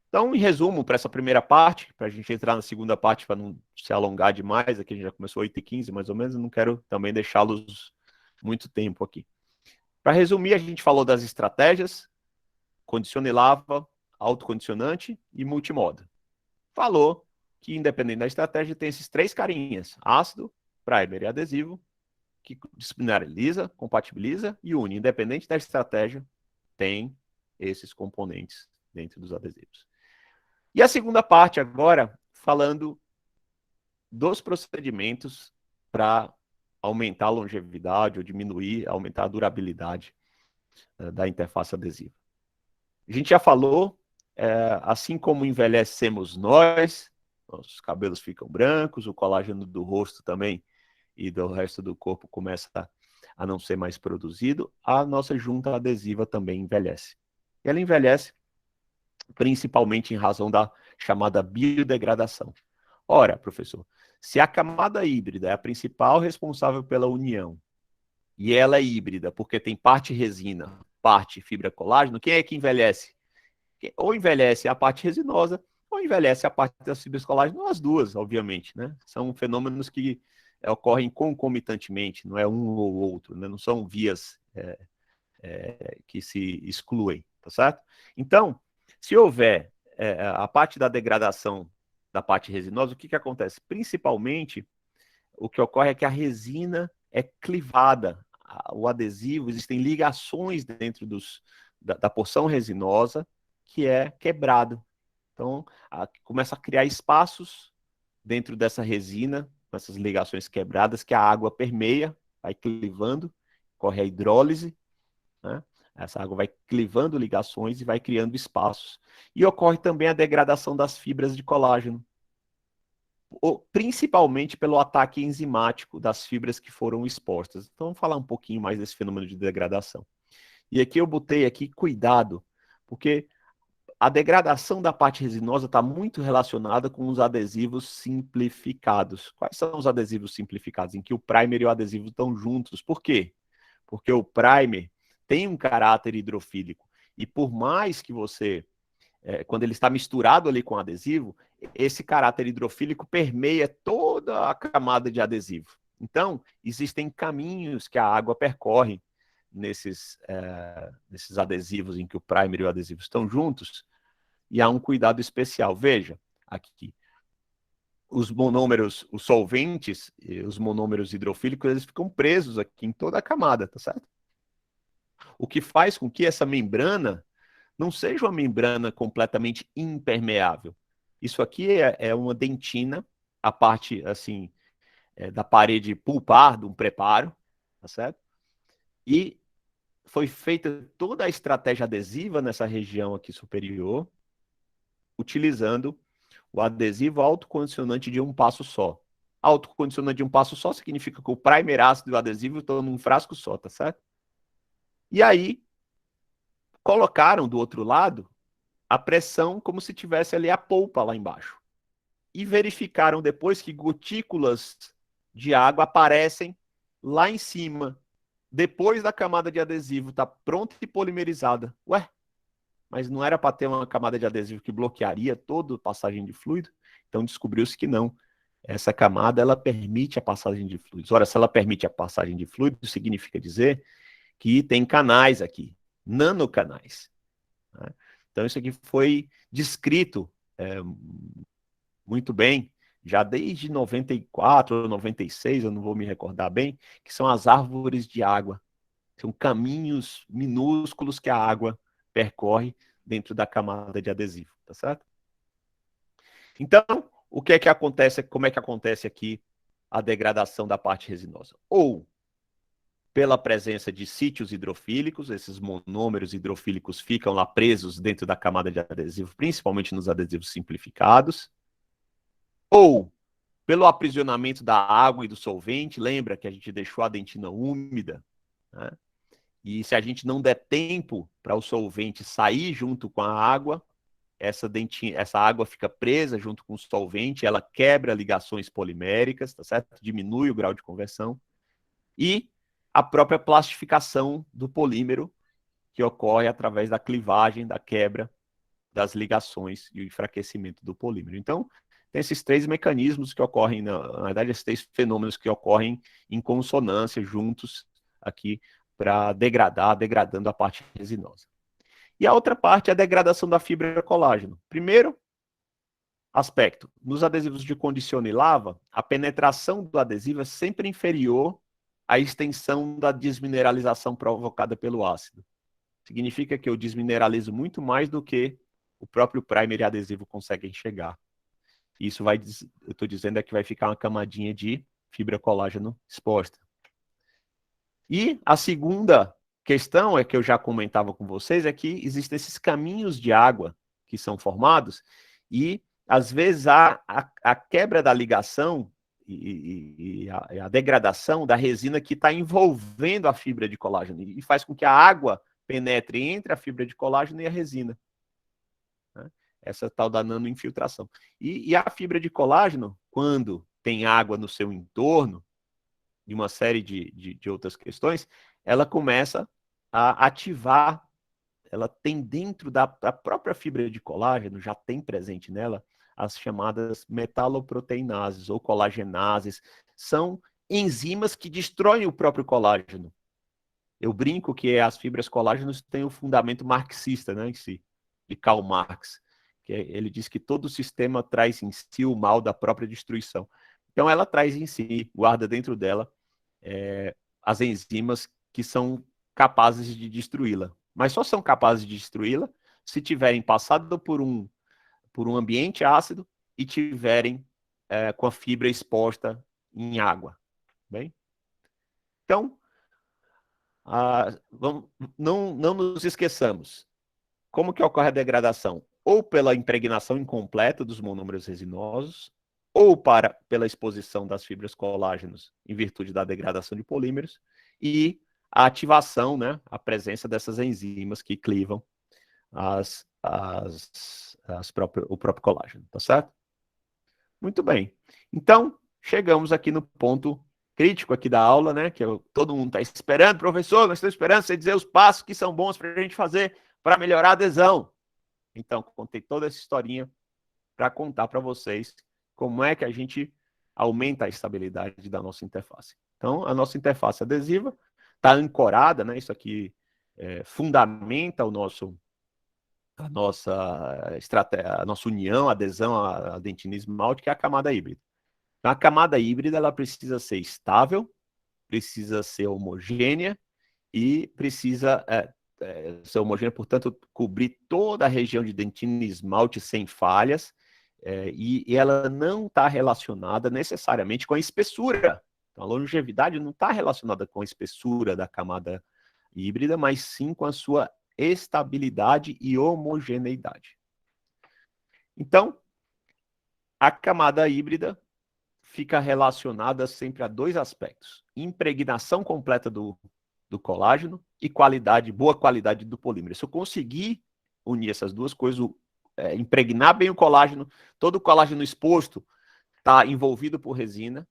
Então, em resumo, para essa primeira parte, para a gente entrar na segunda parte, para não se alongar demais, aqui a gente já começou 8h15, mais ou menos, eu não quero também deixá-los muito tempo aqui. Para resumir, a gente falou das estratégias, condicione lava, autocondicionante e multimoda. Falou que, independente da estratégia, tem esses 3 carinhas, ácido, primer e adesivo, que disciplinariza, compatibiliza e une. Independente da estratégia, tem esses componentes dentro dos adesivos. E a segunda parte agora, falando dos procedimentos para aumentar a longevidade ou diminuir, aumentar a durabilidade da interface adesiva. A gente já falou, assim como envelhecemos nós, nossos cabelos ficam brancos, o colágeno do rosto também e do resto do corpo começa a não ser mais produzido, a nossa junta adesiva também envelhece. E ela envelhece principalmente em razão da chamada biodegradação. Ora, professor, se a camada híbrida é a principal responsável pela união, e ela é híbrida porque tem parte resina, parte fibra colágeno, quem é que envelhece? Ou envelhece a parte resinosa, ou envelhece a parte das fibras colágeno, as duas, obviamente, né? São fenômenos que ocorrem concomitantemente, não é um ou outro, né? Não são vias que se excluem, tá certo? Então, se houver a parte da degradação da parte resinosa, o que acontece? Principalmente, o que ocorre é que a resina é clivada, o adesivo, existem ligações dentro da porção resinosa que é quebrado. Então, começa a criar espaços dentro dessa resina, com essas ligações quebradas, que a água permeia, vai clivando, corre a hidrólise, né? Essa água vai clivando ligações e vai criando espaços. E ocorre também a degradação das fibras de colágeno, principalmente pelo ataque enzimático das fibras que foram expostas. Então, vamos falar um pouquinho mais desse fenômeno de degradação. E aqui eu botei aqui cuidado, porque a degradação da parte resinosa está muito relacionada com os adesivos simplificados. Quais são os adesivos simplificados? Em que o primer e o adesivo estão juntos. Por quê? Porque o primer tem um caráter hidrofílico. E por mais que você, quando ele está misturado ali com o adesivo, esse caráter hidrofílico permeia toda a camada de adesivo. Então, existem caminhos que a água percorre nesses adesivos em que o primer e o adesivo estão juntos, e há um cuidado especial. Veja, aqui, os monômeros, os solventes, os monômeros hidrofílicos, eles ficam presos aqui em toda a camada, tá certo? O que faz com que essa membrana não seja uma membrana completamente impermeável. Isso aqui é uma dentina, a parte, assim, da parede pulpar, de um preparo, tá certo? E foi feita toda a estratégia adesiva nessa região aqui superior, utilizando o adesivo autocondicionante de um passo só. Autocondicionante de um passo só significa que o primer ácido e o adesivo estão num frasco só, tá certo? E aí, colocaram do outro lado a pressão como se tivesse ali a polpa lá embaixo. E verificaram depois que gotículas de água aparecem lá em cima, depois da camada de adesivo estar pronta e polimerizada. Ué, mas não era para ter uma camada de adesivo que bloquearia toda a passagem de fluido? Então descobriu-se que não. Essa camada, ela permite a passagem de fluidos. Ora, se ela permite a passagem de fluidos, significa dizer que tem canais aqui, nanocanais. Né? Então isso aqui foi descrito muito bem, já desde 94 ou 96, eu não vou me recordar bem, que são as árvores de água. São caminhos minúsculos que a água percorre dentro da camada de adesivo, tá certo? Então, o que é que acontece, como é que acontece aqui a degradação da parte resinosa? Ou pela presença de sítios hidrofílicos, esses monômeros hidrofílicos ficam lá presos dentro da camada de adesivo, principalmente nos adesivos simplificados, ou pelo aprisionamento da água e do solvente, lembra que a gente deixou a dentina úmida, né? E se a gente não der tempo para o solvente sair junto com a água, essa água fica presa junto com o solvente, ela quebra ligações poliméricas, tá certo? Diminui o grau de conversão. e a própria plastificação do polímero, que ocorre através da clivagem, da quebra das ligações e o enfraquecimento do polímero. Então, tem esses três mecanismos que ocorrem, na verdade, esses três fenômenos que ocorrem em consonância, juntos, aqui, para degradando a parte resinosa. E a outra parte é a degradação da fibra colágeno. Primeiro aspecto, nos adesivos de condicione e lava, a penetração do adesivo é sempre inferior à extensão da desmineralização provocada pelo ácido. Significa que eu desmineralizo muito mais do que o próprio primer e adesivo conseguem chegar. Isso vai, eu estou dizendo, é que vai ficar uma camadinha de fibra colágeno exposta. E a segunda questão, é que eu já comentava com vocês, é que existem esses caminhos de água que são formados e, às vezes, a quebra da ligação e a degradação da resina que está envolvendo a fibra de colágeno e faz com que a água penetre entre a fibra de colágeno e a resina. Né? Essa tal da nanoinfiltração. E a fibra de colágeno, quando tem água no seu entorno, de uma série de outras questões, ela começa a ativar, ela tem dentro da própria fibra de colágeno, já tem presente nela, as chamadas metaloproteinases ou colagenases, são enzimas que destroem o próprio colágeno. Eu brinco que as fibras colágenos têm o fundamento marxista, né, em si, de Karl Marx, que ele diz que todo sistema traz em si o mal da própria destruição. Então, ela traz em si, guarda dentro dela, as enzimas que são capazes de destruí-la. Mas só são capazes de destruí-la se tiverem passado por um ambiente ácido e tiverem com a fibra exposta em água. Bem? Então, não nos esqueçamos. Como que ocorre a degradação? Ou pela impregnação incompleta dos monômeros resinosos, ou pela exposição das fibras colágenos em virtude da degradação de polímeros, e a ativação, né, a presença dessas enzimas que clivam o próprio colágeno, tá certo? Muito bem. Então, chegamos aqui no ponto crítico aqui da aula, né, que todo mundo está esperando, professor, nós estamos esperando você dizer os passos que são bons para a gente fazer para melhorar a adesão. Então, contei toda essa historinha para contar para vocês como é que a gente aumenta a estabilidade da nossa interface. Então, a nossa interface adesiva está ancorada, né? Isso aqui fundamenta a nossa estratégia, a nossa união, a adesão à dentina esmalte, que é a camada híbrida. Então, a camada híbrida ela precisa ser estável, precisa ser homogênea e precisa ser homogênea, portanto, cobrir toda a região de dentina esmalte sem falhas, e ela não está relacionada necessariamente com a espessura. Então, a longevidade não está relacionada com a espessura da camada híbrida, mas sim com a sua estabilidade e homogeneidade. Então, a camada híbrida fica relacionada sempre a dois aspectos: impregnação completa do colágeno e boa qualidade do polímero. Se eu conseguir unir essas duas coisas, impregnar bem o colágeno, todo o colágeno exposto está envolvido por resina,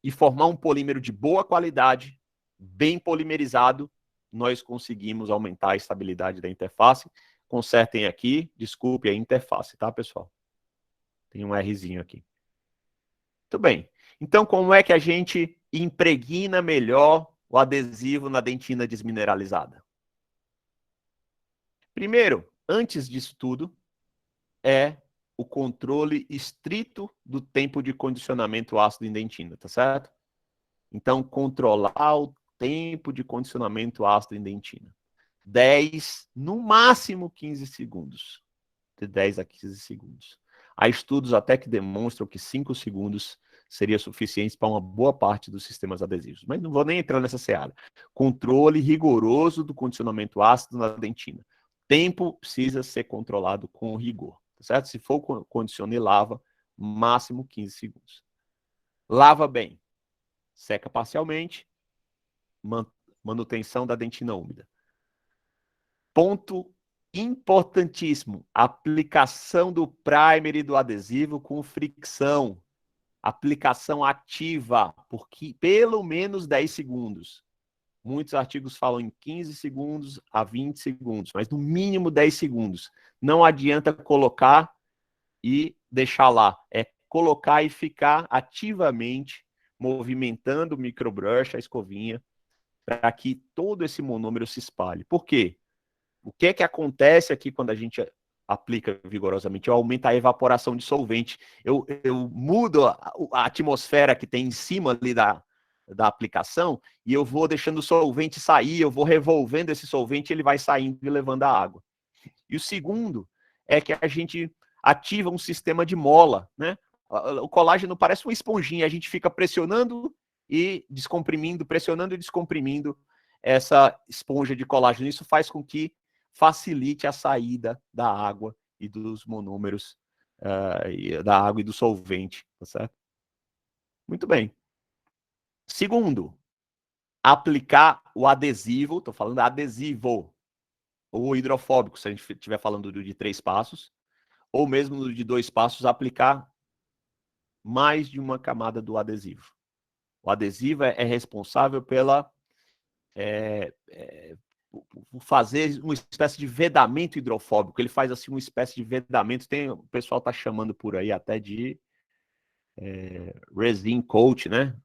e formar um polímero de boa qualidade, bem polimerizado, nós conseguimos aumentar a estabilidade da interface. Consertem aqui, desculpe a interface, tá, pessoal? Tem um Rzinho aqui. Muito bem. Então, como é que a gente impregna melhor o adesivo na dentina desmineralizada? Primeiro, antes disso tudo, é o controle estrito do tempo de condicionamento ácido em dentina, tá certo? Então, controlar o tempo de condicionamento ácido em dentina. 10, no máximo 15 segundos. De 10 a 15 segundos. Há estudos até que demonstram que 5 segundos seria suficiente para uma boa parte dos sistemas adesivos. Mas não vou nem entrar nessa seara. Controle rigoroso do condicionamento ácido na dentina. Tempo precisa ser controlado com rigor. Tá certo? Se for condicione lava, máximo 15 segundos. Lava bem. Seca parcialmente. Manutenção da dentina úmida. Ponto importantíssimo: aplicação do primer e do adesivo com fricção. aplicação ativa por pelo menos 10 segundos. Muitos artigos falam em 15 segundos a 20 segundos, mas no mínimo 10 segundos. Não adianta colocar e deixar lá. É colocar e ficar ativamente movimentando o microbrush, a escovinha, para que todo esse monômero se espalhe. Por quê? O que é que acontece aqui quando a gente aplica vigorosamente? Eu aumento a evaporação de solvente. Eu mudo a atmosfera que tem em cima ali da aplicação e eu vou deixando o solvente sair, eu vou revolvendo esse solvente e ele vai saindo e levando a água. E o segundo é que a gente ativa um sistema de mola, né? O colágeno parece uma esponjinha, a gente fica pressionando e descomprimindo, pressionando e descomprimindo essa esponja de colágeno. Isso faz com que facilite a saída da água e dos monômeros, da água e do solvente, tá certo? Muito bem. Segundo, aplicar o adesivo, estou falando adesivo, ou hidrofóbico, se a gente estiver falando de 3 passos, ou mesmo no de 2 passos, aplicar mais de uma camada do adesivo. O adesivo é responsável pela fazer uma espécie de vedamento hidrofóbico. Ele faz assim uma espécie de vedamento. O pessoal está chamando por aí até de resin coat, né?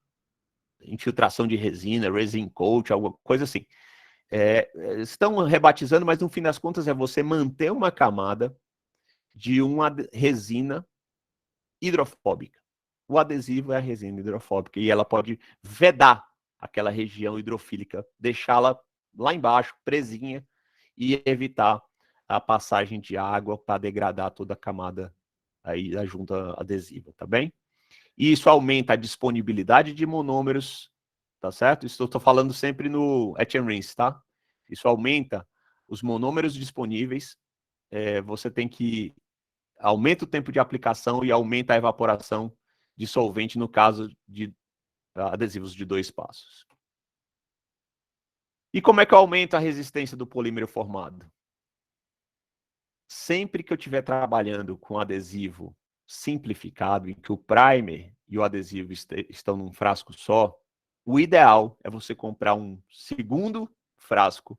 Infiltração de resina, resin coat, alguma coisa assim. Estão rebatizando, mas no fim das contas é você manter uma camada de uma resina hidrofóbica. O adesivo é a resina hidrofóbica e ela pode vedar aquela região hidrofílica, deixá-la lá embaixo, presinha, e evitar a passagem de água para degradar toda a camada aí da junta adesiva, tá bem? E isso aumenta a disponibilidade de monômeros, tá certo? Isso eu estou falando sempre no Etch and Rinse, tá? Isso aumenta os monômeros disponíveis, você tem que aumenta o tempo de aplicação e aumenta a evaporação de solvente no caso de adesivos de 2 passos. E como é que eu aumento a resistência do polímero formado? Sempre que eu estiver trabalhando com adesivo simplificado, em que o primer e o adesivo estão num frasco só, o ideal é você comprar um segundo frasco,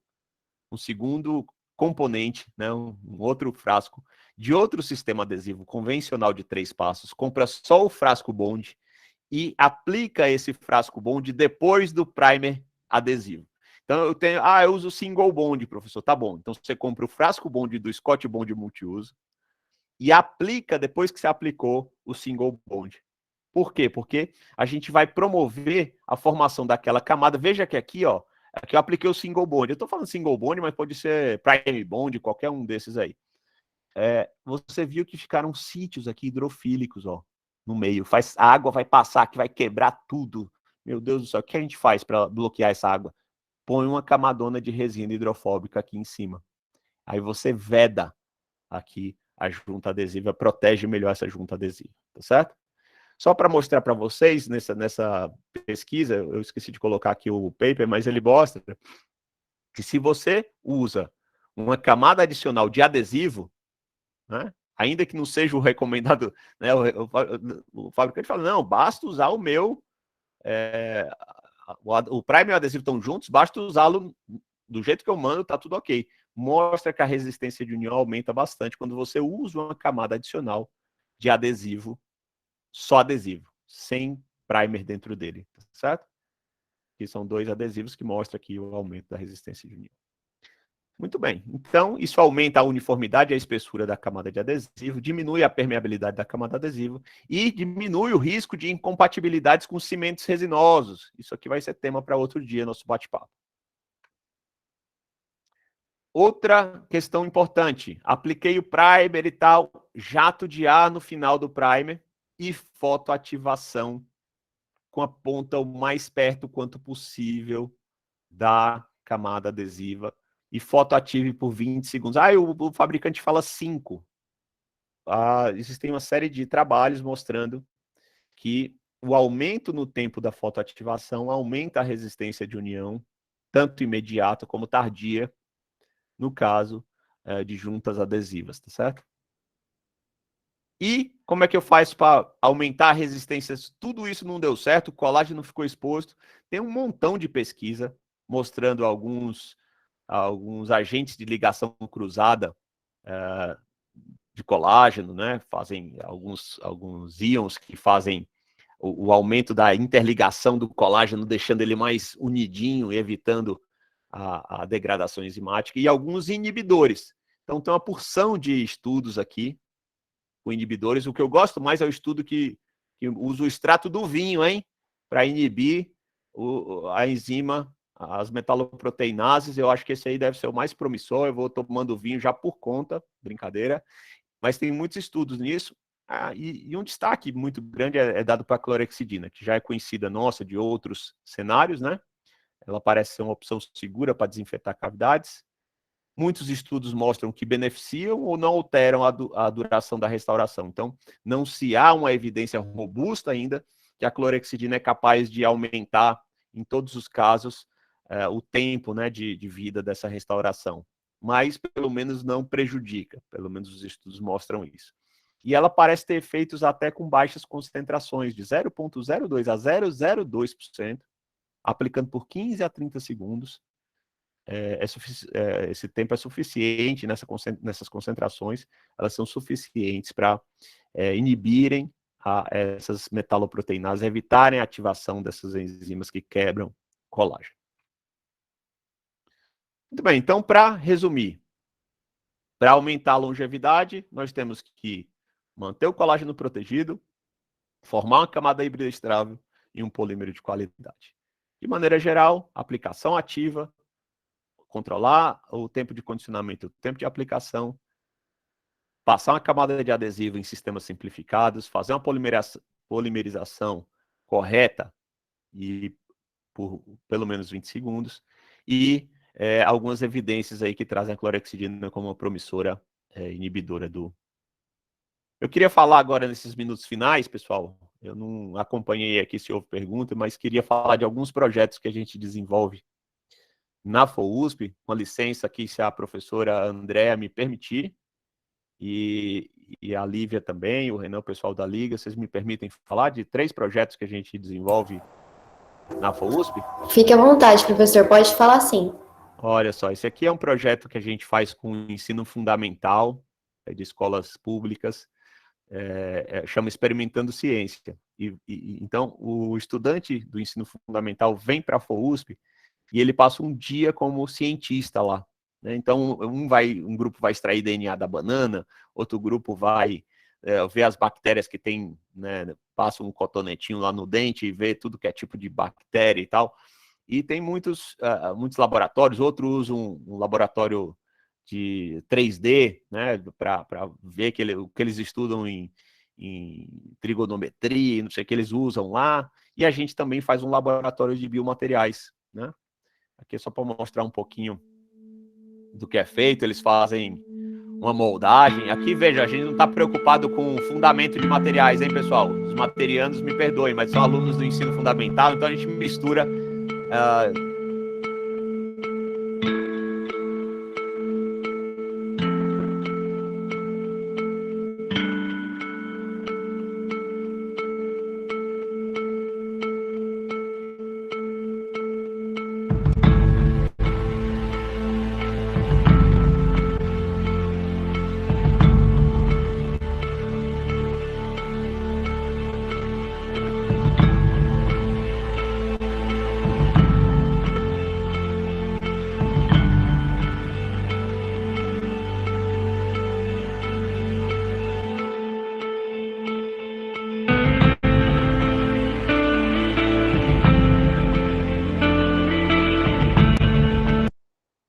um segundo componente, né, um outro frasco de outro sistema adesivo convencional de 3 passos, compra só o frasco bond e aplica esse frasco bond depois do primer adesivo. Então eu uso single bond, professor, tá bom. Então você compra o frasco bond do Scott Bond multiuso e aplica depois que você aplicou o single bond. Por quê? Porque a gente vai promover a formação daquela camada. Veja que aqui, ó, aqui eu apliquei o single bond. Eu estou falando single bond, mas pode ser prime bond, qualquer um desses aí. Você viu que ficaram sítios aqui hidrofílicos, ó, no meio. A água vai passar aqui, vai quebrar tudo. Meu Deus do céu, o que a gente faz para bloquear essa água? Põe uma camadona de resina hidrofóbica aqui em cima. Aí você veda aqui a junta adesiva, protege melhor essa junta adesiva, tá certo? Só para mostrar para vocês, nessa pesquisa, eu esqueci de colocar aqui o paper, mas ele mostra que se você usa uma camada adicional de adesivo, né, ainda que não seja o recomendado, né, o fabricante fala, não, basta usar o meu, o primer e o adesivo estão juntos, basta usá-lo do jeito que eu mando, tá tudo ok. Mostra que a resistência de união aumenta bastante quando você usa uma camada adicional de adesivo, só adesivo, sem primer dentro dele, certo? Que são 2 adesivos que mostram aqui o aumento da resistência de união. Muito bem, então isso aumenta a uniformidade e a espessura da camada de adesivo, diminui a permeabilidade da camada adesiva e diminui o risco de incompatibilidades com cimentos resinosos. Isso aqui vai ser tema para outro dia, nosso bate-papo. Outra questão importante, apliquei o primer e tal, jato de ar no final do primer e fotoativação com a ponta o mais perto quanto possível da camada adesiva e fotoative por 20 segundos. O fabricante fala 5. Existem uma série de trabalhos mostrando que o aumento no tempo da fotoativação aumenta a resistência de união, tanto imediata como tardia, no caso de juntas adesivas, tá certo? E como é que eu faço para aumentar a resistência? Tudo isso não deu certo, o colágeno ficou exposto. Tem um montão de pesquisa mostrando alguns agentes de ligação cruzada de colágeno, né? Fazem alguns íons que fazem o aumento da interligação do colágeno, deixando ele mais unidinho e evitando a degradação enzimática, e alguns inibidores. Então, tem uma porção de estudos aqui com inibidores. O que eu gosto mais é o estudo que usa o extrato do vinho, hein? Para inibir a enzima, as metaloproteinases. Eu acho que esse aí deve ser o mais promissor. Eu vou tomando vinho já por conta, brincadeira. Mas tem muitos estudos nisso. E um destaque muito grande é dado para a clorexidina, que já é conhecida nossa de outros cenários, né? Ela parece ser uma opção segura para desinfetar cavidades. Muitos estudos mostram que beneficiam ou não alteram a duração da restauração. Então, não se há uma evidência robusta ainda que a clorexidina é capaz de aumentar, em todos os casos, o tempo, né, de vida dessa restauração. Mas, pelo menos, não prejudica. Pelo menos os estudos mostram isso. E ela parece ter efeitos até com baixas concentrações, de 0,02 a 0,02%, aplicando por 15 a 30 segundos. Esse tempo é suficiente nessas concentrações, elas são suficientes para inibirem essas metaloproteinases, evitarem a ativação dessas enzimas que quebram colágeno. Muito bem, então, para resumir, para aumentar a longevidade, nós temos que manter o colágeno protegido, formar uma camada híbrida estável e um polímero de qualidade. De maneira geral, aplicação ativa, controlar o tempo de condicionamento, o tempo de aplicação, passar uma camada de adesivo em sistemas simplificados, fazer uma polimerização correta e por pelo menos 20 segundos, e algumas evidências aí que trazem a clorexidina como uma promissora inibidora do... Eu queria falar agora nesses minutos finais, pessoal, eu não acompanhei aqui se houve pergunta, mas queria falar de alguns projetos que a gente desenvolve na FOUSP, com a licença aqui, se a professora Andréa me permitir, e a Lívia também, o Renan, o pessoal da Liga, vocês me permitem falar de 3 projetos que a gente desenvolve na FOUSP? Fique à vontade, professor, pode falar sim. Olha só, esse aqui é um projeto que a gente faz com o ensino fundamental de escolas públicas, chama Experimentando Ciência. Então, o estudante do ensino fundamental vem para a FOUSP e ele passa um dia como cientista lá. Né? Então, um grupo vai extrair DNA da banana, outro grupo vai ver as bactérias que tem, né, passa um cotonetinho lá no dente e vê tudo que é tipo de bactéria e tal. E tem muitos laboratórios, outros usam um laboratório de 3D, né, para ver o que eles estudam em trigonometria, não sei o que eles usam lá. E a gente também faz um laboratório de biomateriais, né? Aqui é só para mostrar um pouquinho do que é feito. Eles fazem uma moldagem. Aqui, veja, a gente não está preocupado com o fundamento de materiais, hein, pessoal? Os materianos me perdoem, mas são alunos do ensino fundamental, então a gente mistura...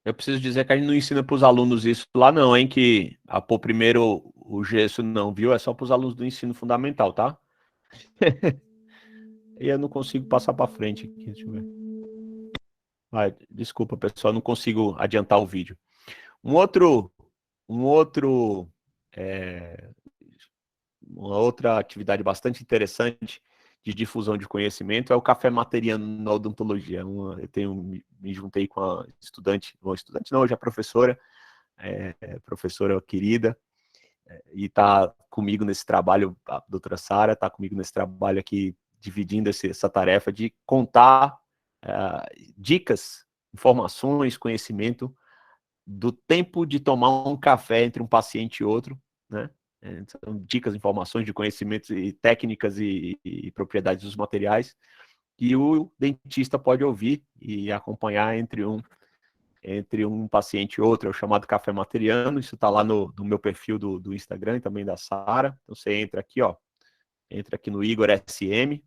Eu preciso dizer que a gente não ensina para os alunos isso lá não, hein? Que a pôr primeiro o gesso não, viu? É só para os alunos do ensino fundamental, tá? E eu não consigo passar para frente aqui, deixa eu ver. Desculpa, pessoal, não consigo adiantar o vídeo. Uma outra atividade bastante interessante de difusão de conhecimento é o café materiano na odontologia. Me juntei com a estudante não, hoje a professora querida, e está comigo nesse trabalho, a doutora Sara está comigo nesse trabalho aqui, dividindo essa tarefa de contar dicas, informações, conhecimento do tempo de tomar um café entre um paciente e outro, né? Então, dicas, informações de conhecimentos e técnicas e propriedades dos materiais que o dentista pode ouvir e acompanhar entre um paciente e outro, é o chamado café materiano. Isso está lá no meu perfil do Instagram e também da Sara. Então você entra aqui, ó, entra aqui no Igor SM.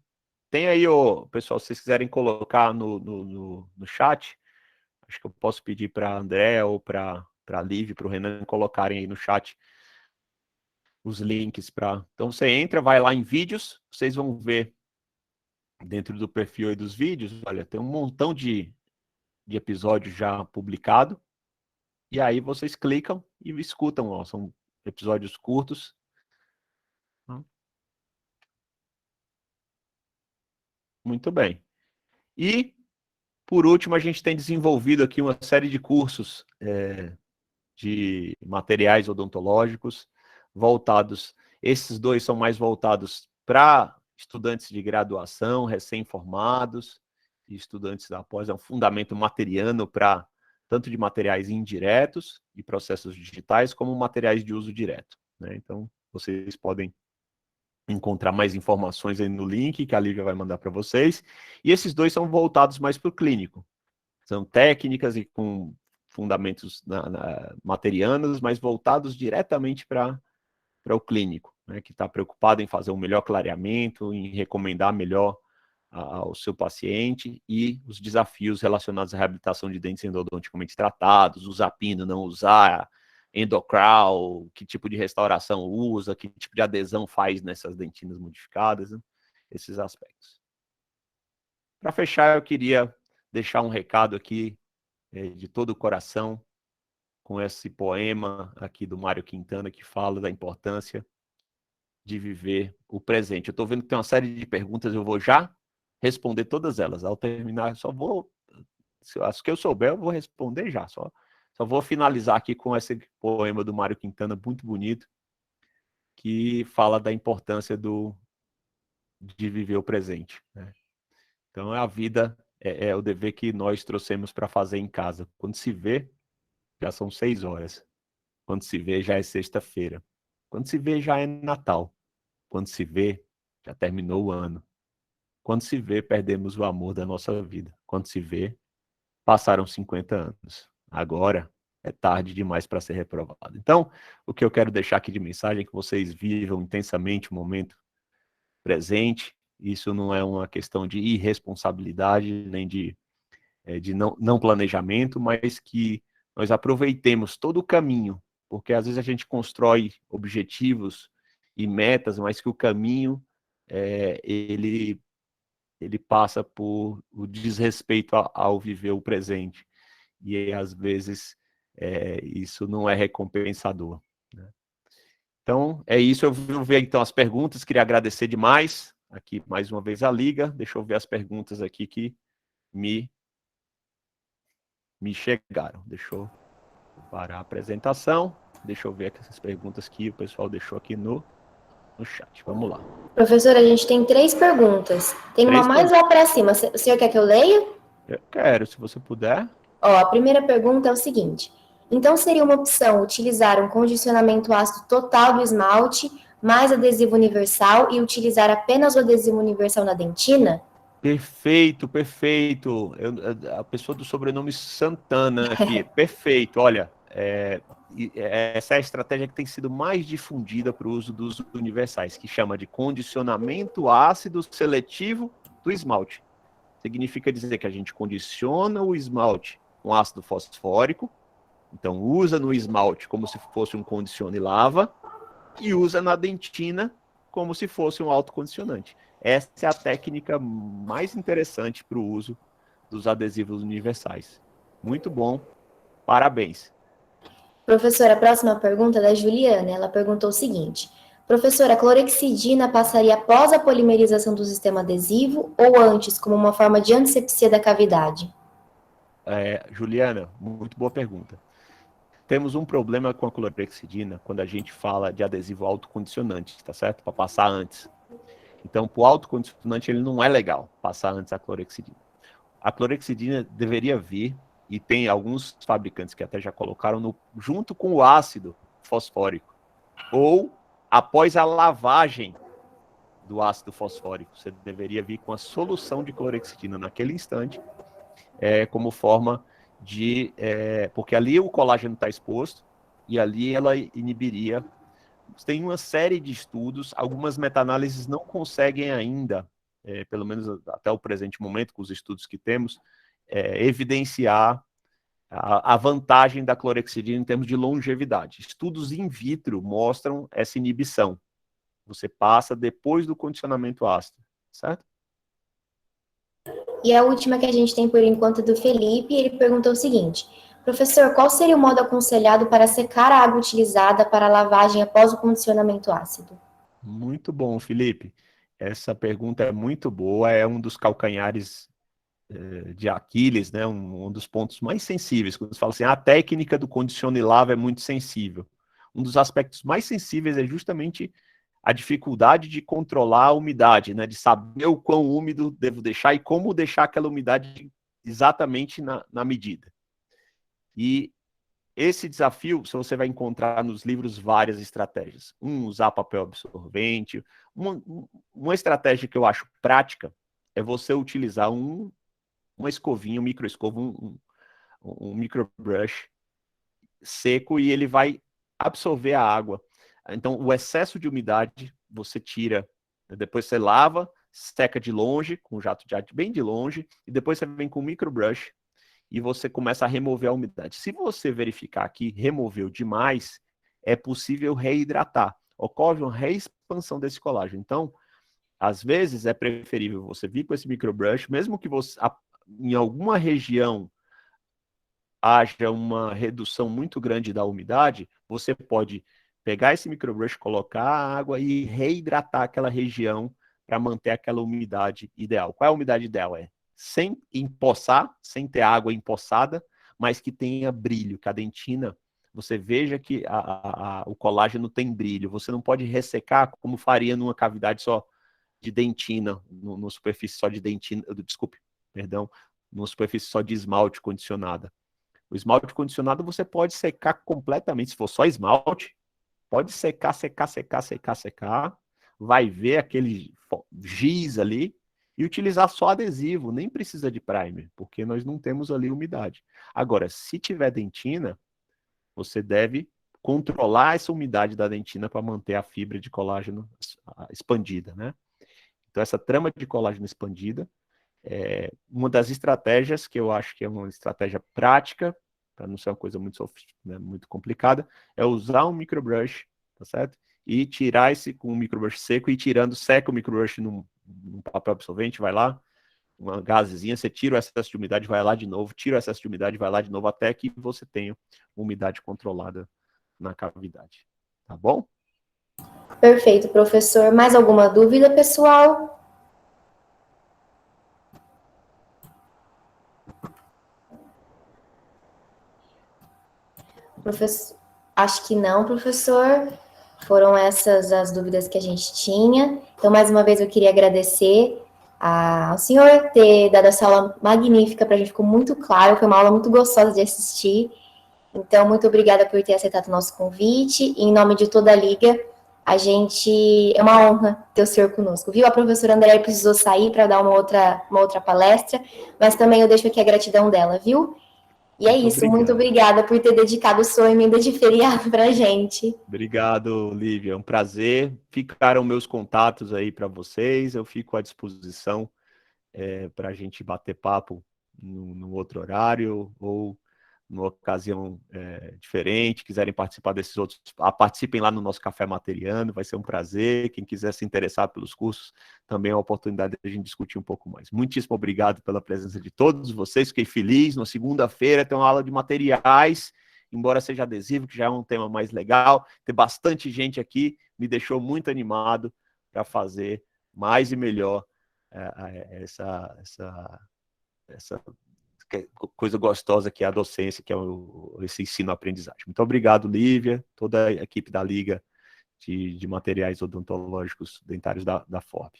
Tem aí, pessoal, se vocês quiserem colocar no chat, acho que eu posso pedir para a André ou para a Liv, para o Renan colocarem aí no chat os links para. Então você entra, vai lá em vídeos, vocês vão ver dentro do perfil aí dos vídeos, olha, tem um montão de episódios já publicado, e aí vocês clicam e escutam, ó, são episódios curtos. Muito bem. E, por último, a gente tem desenvolvido aqui uma série de cursos de materiais odontológicos voltados, esses dois são mais voltados para estudantes de graduação, recém-formados, e estudantes da pós, é um fundamento materiano para tanto de materiais indiretos e processos digitais, como materiais de uso direto, né? Então, vocês podem encontrar mais informações aí no link que a Lívia vai mandar para vocês. E esses dois são voltados mais para o clínico. São técnicas e com fundamentos materianos, mas voltados diretamente para o clínico, né, que está preocupado em fazer um melhor clareamento, em recomendar melhor ao seu paciente, e os desafios relacionados à reabilitação de dentes endodonticamente tratados, usar pino, não usar, endocrawl, que tipo de restauração usa, que tipo de adesão faz nessas dentinas modificadas, né? Esses aspectos. Para fechar, eu queria deixar um recado aqui de todo o coração com esse poema aqui do Mário Quintana, que fala da importância de viver o presente. Eu estou vendo que tem uma série de perguntas, eu vou já responder todas elas. Ao terminar, só vou... As que eu souber, eu vou responder já. Só vou finalizar aqui com esse poema do Mário Quintana, muito bonito, que fala da importância de viver o presente, né? Então, a vida é o dever que nós trouxemos para fazer em casa. Quando se vê, já são 6 horas. Quando se vê, já é sexta-feira. Quando se vê, já é Natal. Quando se vê, já terminou o ano. Quando se vê, perdemos o amor da nossa vida. Quando se vê, passaram 50 anos. Agora é tarde demais para ser reprovado. Então, o que eu quero deixar aqui de mensagem é que vocês vivam intensamente o momento presente. Isso não é uma questão de irresponsabilidade, nem de não planejamento, mas que nós aproveitemos todo o caminho, porque às vezes a gente constrói objetivos e metas, mas que o caminho ele passa por o desrespeito ao viver o presente. E às vezes isso não é recompensador, né? Então, é isso. Eu vou ver então as perguntas, queria agradecer demais aqui mais uma vez a Liga. Deixa eu ver as perguntas aqui que me chegaram. Deixa eu parar a apresentação. Deixa eu ver aqui essas perguntas que o pessoal deixou aqui no chat. Vamos lá. Professor, a gente tem 3 perguntas. Tem uma mais lá para cima. O senhor quer que eu leia? Eu quero, se você puder. Ó, a primeira pergunta é o seguinte: então seria uma opção utilizar um condicionamento ácido total do esmalte, mais adesivo universal, e utilizar apenas o adesivo universal na dentina? Perfeito, perfeito. A pessoa do sobrenome Santana aqui. Perfeito. Olha, essa é a estratégia que tem sido mais difundida para o uso dos universais, que chama de condicionamento ácido seletivo do esmalte. Significa dizer que a gente condiciona o esmalte com ácido fosfórico, então usa no esmalte como se fosse um condicione lava, e usa na dentina como se fosse um autocondicionante. Essa é a técnica mais interessante para o uso dos adesivos universais. Muito bom, parabéns. Professora, a próxima pergunta é da Juliana. Ela perguntou o seguinte: professora, a clorexidina passaria após a polimerização do sistema adesivo ou antes, como uma forma de antisepsia da cavidade? Juliana, muito boa pergunta. temos um problema com a clorexidina quando a gente fala de adesivo autocondicionante, tá certo? Para passar antes. Então, para o autocondicionante, ele não é legal passar antes a clorexidina. A clorexidina deveria vir, e tem alguns fabricantes que até já colocaram junto com o ácido fosfórico, ou após a lavagem do ácido fosfórico. Você deveria vir com a solução de clorexidina naquele instante, como forma de... porque ali o colágeno está exposto, e ali ela inibiria. Tem uma série de estudos, algumas meta-análises não conseguem ainda, pelo menos até o presente momento, com os estudos que temos, evidenciar a vantagem da clorexidina em termos de longevidade. Estudos in vitro mostram essa inibição. Você passa depois do condicionamento ácido, certo? E a última que a gente tem por enquanto é do Felipe, ele perguntou o seguinte: professor, qual seria o modo aconselhado para secar a água utilizada para lavagem após o condicionamento ácido? Muito bom, Felipe. Essa pergunta é muito boa, é um dos calcanhares de Aquiles, né? Um dos pontos mais sensíveis. Quando você fala assim, a técnica do condiciona e lava é muito sensível. Um dos aspectos mais sensíveis é justamente a dificuldade de controlar a umidade, né? De saber o quão úmido devo deixar e como deixar aquela umidade exatamente na medida. E esse desafio, você vai encontrar nos livros várias estratégias. Usar papel absorvente. Uma estratégia que eu acho prática é você utilizar uma escovinha, um microescova, um microbrush seco, e ele vai absorver a água. Então, o excesso de umidade você tira, depois você lava, seca de longe, com o jato de ar bem de longe, e depois você vem com o microbrush e você começa a remover a umidade. Se você verificar que removeu demais, é possível reidratar. Ocorre uma reexpansão desse colágeno. Então, às vezes é preferível você vir com esse microbrush, mesmo que você, em alguma região haja uma redução muito grande da umidade, você pode pegar esse microbrush, colocar a água e reidratar aquela região para manter aquela umidade ideal. Qual é a umidade ideal? Sem empoçar, sem ter água empoçada, mas que tenha brilho, que a dentina, você veja que o colágeno tem brilho. Você não pode ressecar como faria numa cavidade só de dentina, numa superfície só de dentina, desculpe, perdão, numa superfície só de esmalte condicionada. O esmalte condicionado você pode secar completamente, se for só esmalte, pode secar, secar, secar, secar, secar, vai ver aquele giz ali e utilizar só adesivo, nem precisa de primer, porque nós não temos ali umidade. Agora, se tiver dentina, você deve controlar essa umidade da dentina para manter a fibra de colágeno expandida, né? Então, essa trama de colágeno expandida é uma das estratégias que eu acho que é uma estratégia prática, para não ser uma coisa muito, né, muito complicada, é usar um microbrush, tá certo? E tirar esse com um microbrush seco, e tirando, seca o microbrush num papel absorvente, vai lá, uma gazezinha, você tira o excesso de umidade, vai lá de novo, tira o excesso de umidade, vai lá de novo, até que você tenha umidade controlada na cavidade. Tá bom? Perfeito, professor. Mais alguma dúvida, pessoal? Professor, acho que não, professor. Foram essas as dúvidas que a gente tinha. Então, mais uma vez, eu queria agradecer ao senhor ter dado essa aula magnífica para a gente, ficou muito claro, foi uma aula muito gostosa de assistir. Então, muito obrigada por ter aceitado o nosso convite. E, em nome de toda a Liga, a gente... É uma honra ter o senhor conosco, viu? A professora Andréia precisou sair para dar uma outra palestra, mas também eu deixo aqui a gratidão dela, viu? E é isso, muito obrigada por ter dedicado sua emenda de feriado para a gente. Obrigado, Lívia, é um prazer. Ficaram meus contatos aí para vocês, eu fico à disposição para a gente bater papo no outro horário, ou numa ocasião diferente, quiserem participar desses outros, participem lá no nosso Café Materiano, vai ser um prazer. Quem quiser se interessar pelos cursos, também é uma oportunidade de a gente discutir um pouco mais. Muitíssimo obrigado pela presença de todos vocês, fiquei feliz. Na segunda-feira tem uma aula de materiais, embora seja adesivo, que já é um tema mais legal, ter bastante gente aqui me deixou muito animado para fazer mais e melhor essa coisa gostosa que é a docência, que é esse ensino-aprendizagem. Muito obrigado, Lívia, toda a equipe da Liga de Materiais Odontológicos Dentários da FORB.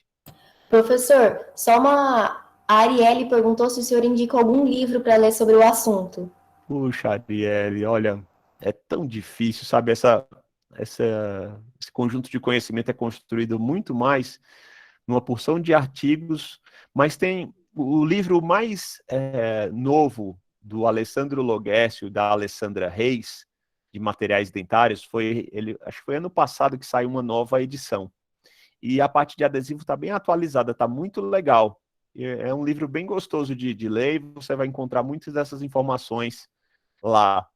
Professor, a Arielle perguntou se o senhor indica algum livro para ler sobre o assunto. Puxa, Arielle, olha, é tão difícil, sabe? Esse conjunto de conhecimento é construído muito mais numa porção de artigos, mas tem o livro mais novo do Alessandro Logécio e da Alessandra Reis, de materiais dentários, acho que foi ano passado que saiu uma nova edição. E a parte de adesivo está bem atualizada, está muito legal. É um livro bem gostoso de ler, e você vai encontrar muitas dessas informações lá.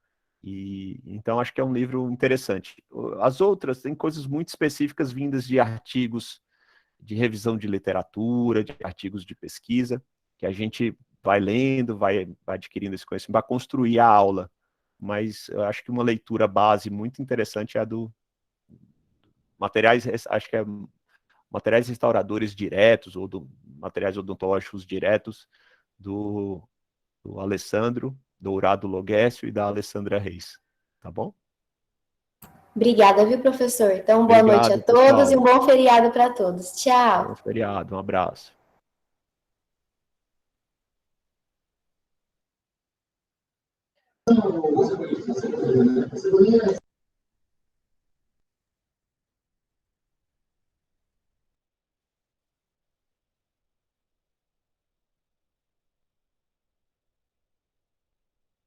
Então, acho que é um livro interessante. As outras têm coisas muito específicas vindas de artigos de revisão de literatura, de artigos de pesquisa, que a gente vai lendo, vai adquirindo esse conhecimento, vai construir a aula. Mas eu acho que uma leitura base muito interessante é a do materiais, acho que é materiais restauradores diretos, ou do materiais odontológicos diretos, do Alessandro Dourado Logécio e da Alessandra Reis. Tá bom? Obrigada, viu, professor? Então, boa noite a Obrigado, todos pessoal. e um bom feriado para todos. Tchau! Bom feriado, um abraço.